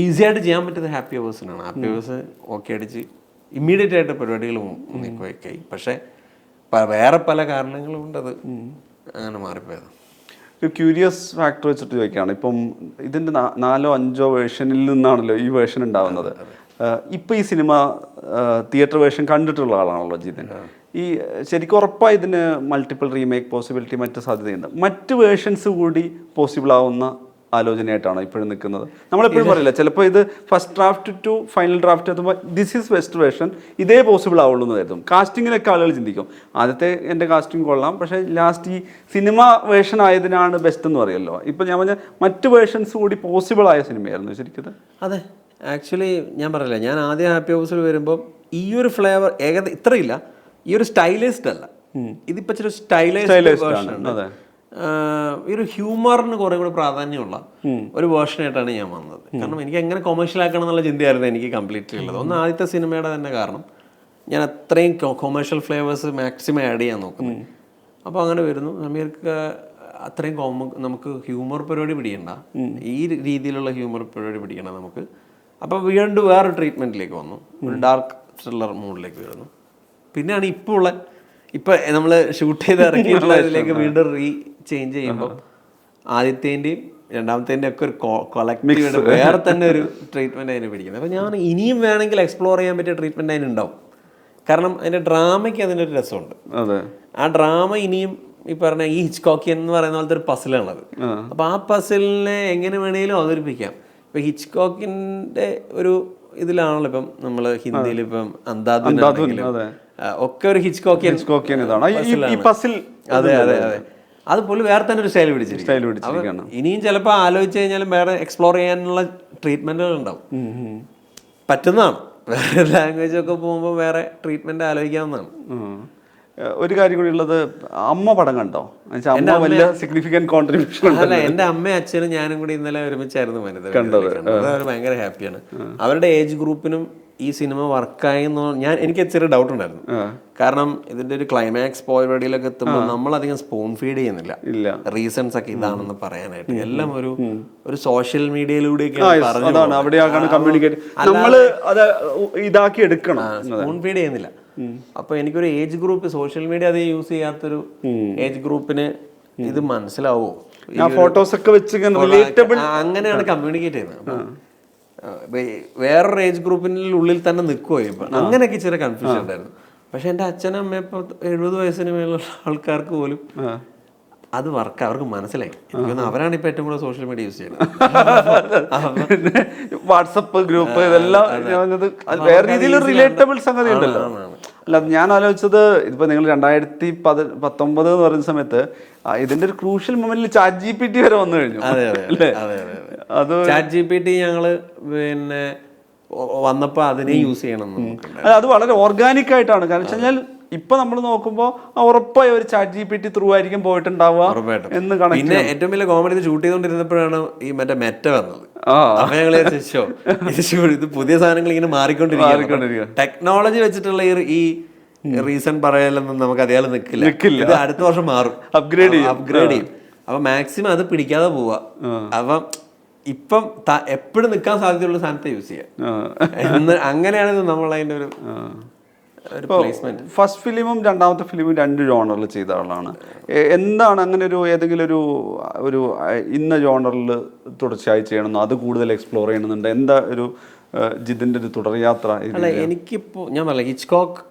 ഈസി ആയിട്ട് ചെയ്യാൻ പറ്റിയത് ഹാപ്പി ഹവേഴ്സിനാണ്. ഹാപ്പി ഹവേഴ്സ് ഓക്കെ അടിച്ച് ഇമ്മീഡിയറ്റ് ആയിട്ട് പരിപാടികൾ നീക്കുവയ്ക്കായി. പക്ഷെ വേറെ പല കാരണങ്ങളും ഉണ്ട് അത് അങ്ങനെ മാറിപ്പോയത്. ഒരു ക്യൂരിയസ് ഫാക്ടർ വെച്ചിട്ട് ചോദിക്കുകയാണ്. ഇപ്പം ഇതിൻ്റെ 4-5 വേർഷനിൽ നിന്നാണല്ലോ ഈ വേർഷൻ ഉണ്ടാവുന്നത്. ഇപ്പം ഈ സിനിമ തിയേറ്റർ വേർഷൻ കണ്ടിട്ടുള്ള ആളാണല്ലോ ജിതിൻ. ഈ ശരിക്കും ഉറപ്പായി ഇതിന് മൾട്ടിപ്പിൾ റീമേക്ക് പോസിബിലിറ്റി മറ്റ് സാധ്യതയുണ്ട്. മറ്റ് വേർഷൻസ് കൂടി പോസിബിൾ ആവുന്ന ആലോചനയായിട്ടാണ് ഇപ്പോഴും നിൽക്കുന്നത്. നമ്മളെപ്പോഴും പറയില്ല, ചിലപ്പോൾ ഇത് first draft to final draft എത്തുമ്പോൾ ദിസ് ഈസ് ബെസ്റ്റ് വേർഷൻ, ഇതേ പോസിബിൾ ആവുള്ളൂ എന്ന് കരുതും. കാസ്റ്റിങ്ങിലൊക്കെ ആളുകൾ ചിന്തിക്കും ആദ്യത്തെ എൻ്റെ കാസ്റ്റിംഗ് കൊള്ളാം, പക്ഷേ ലാസ്റ്റ് ഈ സിനിമ വേർഷൻ ആയതിനാണ് ബെസ്റ്റ് എന്ന് പറയുമല്ലോ. ഇപ്പം ഞാൻ പറഞ്ഞ മറ്റ് വേർഷൻസ് കൂടി പോസിബിൾ ആയ സിനിമയായിരുന്നു ശരിക്കും. അതെ, ആക്ച്വലി ഞാൻ പറയില്ല, ഞാൻ ആദ്യം ഹാപ്പി ഹൗസിൽ വരുമ്പോൾ ഈ ഒരു ഫ്ലേവർ ഇത്രയില്ല, ഈ ഒരു സ്റ്റൈലിസ്റ്റ് അല്ല, ഇതിപ്പോൾ ഇച്ചിരി സ്റ്റൈലൈസ്ഡ് വേർഷൻ. ഈ ഒരു ഹ്യൂമറിന് കുറേ കൂടി പ്രാധാന്യമുള്ള ഒരു വേർഷനായിട്ടാണ് ഞാൻ വന്നത്. കാരണം എനിക്ക് എങ്ങനെ കൊമേഴ്ഷ്യൽ ആക്കണം എന്നുള്ള ചിന്തയായിരുന്നു എനിക്ക് കംപ്ലീറ്റ്ലി ഉള്ളത്. ഒന്ന് ആദ്യത്തെ സിനിമയുടെ തന്നെ കാരണം ഞാൻ അത്രയും കൊമേഴ്ഷ്യൽ ഫ്ലേവേഴ്സ് മാക്സിമം ആഡ് ചെയ്യാൻ നോക്കുന്നു. അപ്പോൾ അങ്ങനെ വരുന്നു. അമീർക്ക് അത്രയും നമുക്ക് ഹ്യൂമർ പരിപാടി പിടിക്കണ്ട, ഈ രീതിയിലുള്ള ഹ്യൂമർ പരിപാടി പിടിക്കണം നമുക്ക്. അപ്പോൾ വീണ്ടും വേറൊരു ട്രീറ്റ്മെൻറ്റിലേക്ക് വന്നു, ഒരു ഡാർക്ക് ത്രില്ലർ മൂഡിലേക്ക് വരുന്നു. പിന്നെയാണ് ഇപ്പം നമ്മൾ ഷൂട്ട് ചെയ്ത് ഇറക്കിയിട്ടുള്ള ഇതിലേക്ക് വീണ്ടും ചേഞ്ച് ചെയ്യുമ്പോൾ ആദ്യത്തേൻ്റെയും രണ്ടാമത്തേൻ്റെയും ഒക്കെ ഒരു കൊളക്റ്റീവ് വേറെ തന്നെ ഒരു ട്രീറ്റ്മെൻറ്റ് അതിന് പിടിക്കുന്നത്. അപ്പോൾ ഞാൻ ഇനിയും വേണമെങ്കിൽ എക്സ്പ്ലോർ ചെയ്യാൻ പറ്റിയ ട്രീറ്റ്മെൻറ്റ് അതിനുണ്ടാവും. കാരണം അതിൻ്റെ ഡ്രാമയ്ക്ക് അതിനൊരു രസമുണ്ട്. ആ ഡ്രാമ ഇനിയും ഈ പറഞ്ഞ ഈ ഹിച്ച്കോക്കിയൻ എന്ന് പറയുന്ന പോലത്തെ ഒരു പസിലാണത്. അപ്പോൾ ആ പസിലിനെ എങ്ങനെ വേണമെങ്കിലും അവതരിപ്പിക്കാം. ഇപ്പം ഹിച്ച്കോക്കിൻ്റെ ഒരു ഇതിലാണല്ലോ ഇപ്പം നമ്മൾ ഹിന്ദിയിൽ ഇപ്പം അന്ധാധുൻ ഒക്കെ ഒരു ഹിച്ച്കോക്കിയൻ ഇതാണ്. അതെ അതെ അതെ, അതുപോലെ വേറെ തന്നെ ഒരു സ്റ്റൈൽ പിടിച്ചിരിക്കുകയാണ്. ഇനിയും ചിലപ്പോൾ ആലോചിച്ച് കഴിഞ്ഞാലും വേറെ എക്സ്പ്ലോർ ചെയ്യാനുള്ള ട്രീറ്റ്മെന്റുകൾ ഉണ്ടാവും, പറ്റുന്നതാണ്. വേറെ ലാംഗ്വേജ് ഒക്കെ പോകുമ്പോൾ വേറെ ട്രീറ്റ്മെന്റ് ആലോചിക്കാവുന്നതാണ്. ഒരു കാര്യം കൂടി ഉള്ളത്, അമ്മ പടം കണ്ടോ? വലിയ സിഗ്നിഫിക്കന്റ് കോൺട്രിബ്യൂഷൻ. അല്ല, എൻ്റെ അമ്മയും അച്ഛനും ഞാനും കൂടി ഇന്നലെ ഒരുമിച്ചായിരുന്നു കണ്ടത്. അവർ ഭയങ്കര ഹാപ്പിയാണ്. അവരുടെ ഏജ് ഗ്രൂപ്പിനും ഈ സിനിമ വർക്കായെന്ന് എനിക്ക് ചെറിയ ഡൗട്ട് ഉണ്ടായിരുന്നു. കാരണം ഇതിന്റെ ഒരു ക്ലൈമാക്സ് പരിപാടിയിലൊക്കെ എത്തുമ്പോൾ നമ്മളധികം സ്പൂൺ ഫീഡ് ചെയ്യുന്നില്ല. റീസൺസ് ഒക്കെ ഇതാണെന്ന് പറയാനായിട്ട് എല്ലാം ഒരു സോഷ്യൽ മീഡിയയിലൂടെയൊക്കെയാണ് സ്പൂൺ ഫീഡ് ചെയ്യുന്നില്ല. അപ്പൊ എനിക്കൊരു ഏജ് ഗ്രൂപ്പ്, സോഷ്യൽ മീഡിയ അത് യൂസ് ചെയ്യാത്തൊരു ഏജ് ഗ്രൂപ്പിന് ഇത് മനസ്സിലാവോ? ഫോട്ടോസ് ഒക്കെ വെച്ച് അങ്ങനെയാണ് കമ്മ്യൂണിക്കേറ്റ് ചെയ്യുന്നത്. വേറൊരു ഏജ് ഗ്രൂപ്പിൻ്റെ ഉള്ളിൽ തന്നെ നിൽക്കുമോ ഇപ്പം, അങ്ങനെയൊക്കെ ചെറിയ കൺഫ്യൂഷൻ ഉണ്ടായിരുന്നു. പക്ഷെ എൻ്റെ അച്ഛനും അമ്മ ഇപ്പോൾ 70 വയസ്സിന് മേലുള്ള ആൾക്കാർക്ക് പോലും അത് വർക്ക് അവർക്ക് മനസ്സിലായി. എനിക്കൊന്ന് അവരാണ് ഇപ്പൊ ഏറ്റവും കൂടുതൽ സോഷ്യൽ മീഡിയ യൂസ് ചെയ്യുന്നത്. വാട്സപ്പ് ഗ്രൂപ്പ് ഇതെല്ലാം വേറെ രീതിയിൽ റിലേറ്റബിൾ സംഗതി ഉണ്ടല്ലോ. അല്ല, ഞാൻ ആലോചിച്ചത് ഇതിപ്പോ നിങ്ങൾ 2019 എന്ന് പറയുന്ന സമയത്ത് ഇതിന്റെ ഒരു ക്രൂഷ്യൽ മൊമെന്റിൽ ചാറ്റ് GPT വരെ വന്നു കഴിഞ്ഞു. അത് ചാറ്റ് GPT ഞങ്ങള് പിന്നെ വന്നപ്പോ അതിനെ യൂസ് ചെയ്യണം. അത് വളരെ ഓർഗാനിക് ആയിട്ടാണ്. കാരണം വെച്ച് കഴിഞ്ഞാൽ ഇപ്പൊ നമ്മൾ നോക്കുമ്പോൾ ഉറപ്പായി ഒരു ചാറ്റ് GPT ത്രൂ ആയിരിക്കും പോയിട്ടുണ്ടാവുക എന്ന് കണക്ക്. പിന്നെ ഏറ്റവും വലിയ കോമഡി ഷൂട്ട് ചെയ്തോണ്ടിരുന്നപ്പോഴാണ് ഈ മെറ്റ വന്നത്. അപ്പൊ ഞങ്ങള് ഇത് പുതിയ സാധനങ്ങൾ ഇങ്ങനെ മാറിക്കൊണ്ടിരിക്കുക. ടെക്നോളജി വെച്ചിട്ടുള്ള ഈ റീസൺ പറയലൊന്നും നമുക്ക് അതേപോലെ നിൽക്കില്ല. ഇത് അടുത്ത വർഷം മാറും, അപ്ഗ്രേഡ് ചെയ്യും. അപ്പൊ മാക്സിമം അത് പിടിക്കാതെ പോവാ. അപ്പം ഇപ്പം എപ്പോഴും നിൽക്കാൻ സാധ്യതയുള്ള സാധനത്തെ യൂസ് ചെയ്യാം. അങ്ങനെയാണ് നമ്മൾ അതിന്റെ ഒരു ഫസ്റ്റ് ഫിലിമും രണ്ടാമത്തെ ഫിലിമും 2 ജോണറിൽ ചെയ്ത ആളാണ്. എന്താണ് അങ്ങനെ ഒരു ഏതെങ്കിലും ഒരു ഇന്ന ജോണറിൽ തുടർച്ചയായി ചെയ്യണമെന്നോ അത് കൂടുതൽ എക്സ്പ്ലോർ ചെയ്യണമെന്നുണ്ട്? എന്താ ഒരു ജിതിൻ്റെ ഒരു തുടർയാത്ര? അല്ല, എനിക്കിപ്പോൾ ഞാൻ പറയാം, ഹിച്ച്കോക്ക്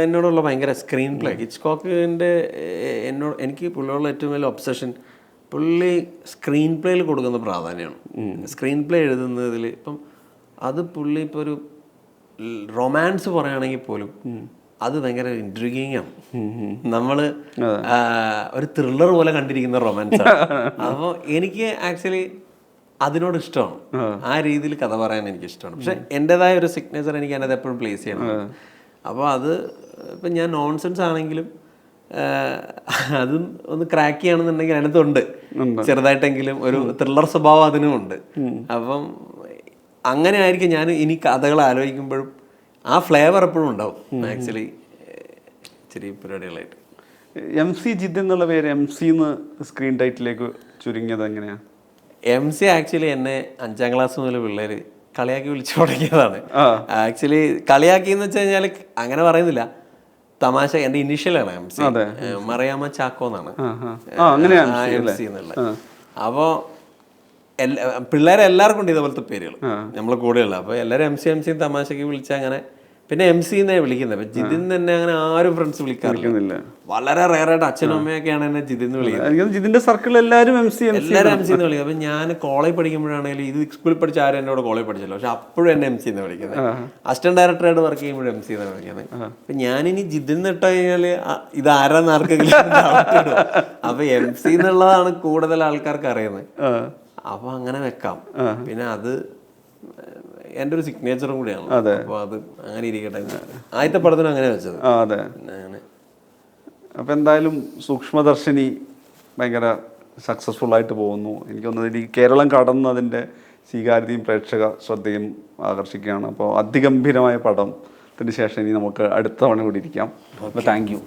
എന്നോടുള്ള ഭയങ്കര സ്ക്രീൻ പ്ലേ, ഹിച്ച്കോക്കിൻ്റെ എനിക്ക് പുള്ളിയോടുള്ള ഏറ്റവും വലിയ ഒബ്സഷൻ പുള്ളി സ്ക്രീൻ പ്ലേയിൽ കൊടുക്കുന്ന പ്രാധാന്യമാണ്. സ്ക്രീൻ പ്ലേ എഴുതുന്നതിൽ ഇപ്പം അത് പുള്ളി ഇപ്പോൾ ഒരു റൊമാൻസ് പറയുകയാണെങ്കിൽ പോലും അത് ഭയങ്കര ഇൻട്രിഗിങ് ആണ്. നമ്മള് ഒരു ത്രില്ലർ പോലെ കണ്ടിരിക്കുന്ന റൊമാൻസ് ആണ്. അപ്പോൾ എനിക്ക് ആക്ച്വലി അതിനോട് ഇഷ്ടമാണ്, ആ രീതിയിൽ കഥ പറയാൻ എനിക്ക് ഇഷ്ടമാണ്. പക്ഷെ എൻ്റെതായ ഒരു സിഗ്നേച്ചർ എനിക്ക് അതിനകത്ത് എപ്പോഴും പ്ലേസ് ചെയ്യണം. അപ്പോൾ അത് ഇപ്പം ഞാൻ നോൺസെൻസ് ആണെങ്കിലും അതും ഒന്ന് ക്രാക്ക് ചെയ്യണമെന്നുണ്ടെങ്കിൽ അതിനകത്തുണ്ട് ചെറുതായിട്ടെങ്കിലും ഒരു ത്രില്ലർ സ്വഭാവം അതിനും ഉണ്ട്. അപ്പം അങ്ങനെ ആയിരിക്കും ഞാൻ ഇനി കഥകൾ ആലോചിക്കുമ്പോഴും ആ ഫ്ലേവർ എപ്പോഴും ഉണ്ടാവും. ആക്ച്വലി ഇച്ചിരി പരിപാടികളായിട്ട് MC ജിത് എന്നുള്ള പേര് MC എന്ന് സ്ക്രീൻ ടൈറ്റിലേക്ക് ചുരുങ്ങിയത് എങ്ങനെയാ? MC ആക്ച്വലി എന്നെ 5ാം ക്ലാസ് മുതൽ പിള്ളേര് കളിയാക്കി വിളിച്ചു തുടങ്ങിയതാണ്. ആക്ച്വലി കളിയാക്കി എന്ന് വെച്ച് കഴിഞ്ഞാൽ അങ്ങനെ പറയുന്നില്ല, തമാശ. എൻ്റെ ഇനീഷ്യലാണ് MC, മറിയാമ്മ ചാക്കോ എന്നാണ് MC എന്നുള്ളത്. അപ്പോൾ പിള്ളേരെ എല്ലാവർക്കും ഉണ്ട് ഇതേപോലത്തെ പേരുകൾ നമ്മളെ കൂടെയുള്ള. അപ്പോൾ എല്ലാവരും MC തമാശയ്ക്ക് വിളിച്ചാൽ അങ്ങനെ പിന്നെ MC എന്നേ വിളിക്കുന്നത്. അപ്പൊ ജിതിൻ തന്നെ അങ്ങനെ ആരും ഫ്രണ്ട്സ് വിളിക്കാറില്ല. വളരെ റയറായിട്ട് അച്ഛനും അമ്മയൊക്കെയാണ് എന്നെ ജിതിൻ എന്ന് വിളിക്കുന്നത്. ജിതിന്റെ സർക്കിളിൽ എല്ലാവരും MC എന്ന് വിളിക്കുന്നത്. അപ്പൊ ഞാൻ കോളേജ് പഠിക്കുമ്പോഴാണെങ്കിലും ഇത് സ്കൂളിൽ പഠിച്ച ആരും എന്നോട് കോളേജ് പഠിച്ചല്ലോ, പക്ഷെ അപ്പോഴും എന്നെ MC എന്ന് വിളിക്കുന്നത്. അസിസ്റ്റന്റ് ഡയറക്ടറായിട്ട് വർക്ക് ചെയ്യുമ്പോഴും MC എന്ന് വിളിക്കുന്നത്. അപ്പൊ ഞാനിനി ജിതിൻ ഇട്ട് കഴിഞ്ഞാല് ഇത് ആരാന്ന് ആർക്കെങ്കിലും അപ്പൊ MC എന്നുള്ളതാണ് കൂടുതൽ ആൾക്കാർക്ക് അറിയുന്നത്. അപ്പൊ അങ്ങനെ വെക്കാം. പിന്നെ അത് എൻ്റെ ഒരു സിഗ്നേച്ചറും കൂടിയാണ്. അപ്പൊ അത് അങ്ങനെ ഇരിക്കട്ടെ. ആദ്യത്തെ പടത്തിനും അങ്ങനെ വെച്ചത്. അതെ. അപ്പൊ എന്തായാലും സൂക്ഷ്മദർശിനി ഭയങ്കര സക്സസ്ഫുൾ ആയിട്ട് പോകുന്നു. എനിക്ക് തോന്നുന്നത് ഈ കേരളം കടന്നതിൻ്റെ സ്വീകാര്യതയും പ്രേക്ഷക ശ്രദ്ധയും ആകർഷിക്കുകയാണ്. അപ്പോൾ അതിഗംഭീരമായ പടത്തിന് ശേഷം ഇനി നമുക്ക് അടുത്ത തവണ കൂടി ഇരിക്കാം. അപ്പോൾ താങ്ക് യു.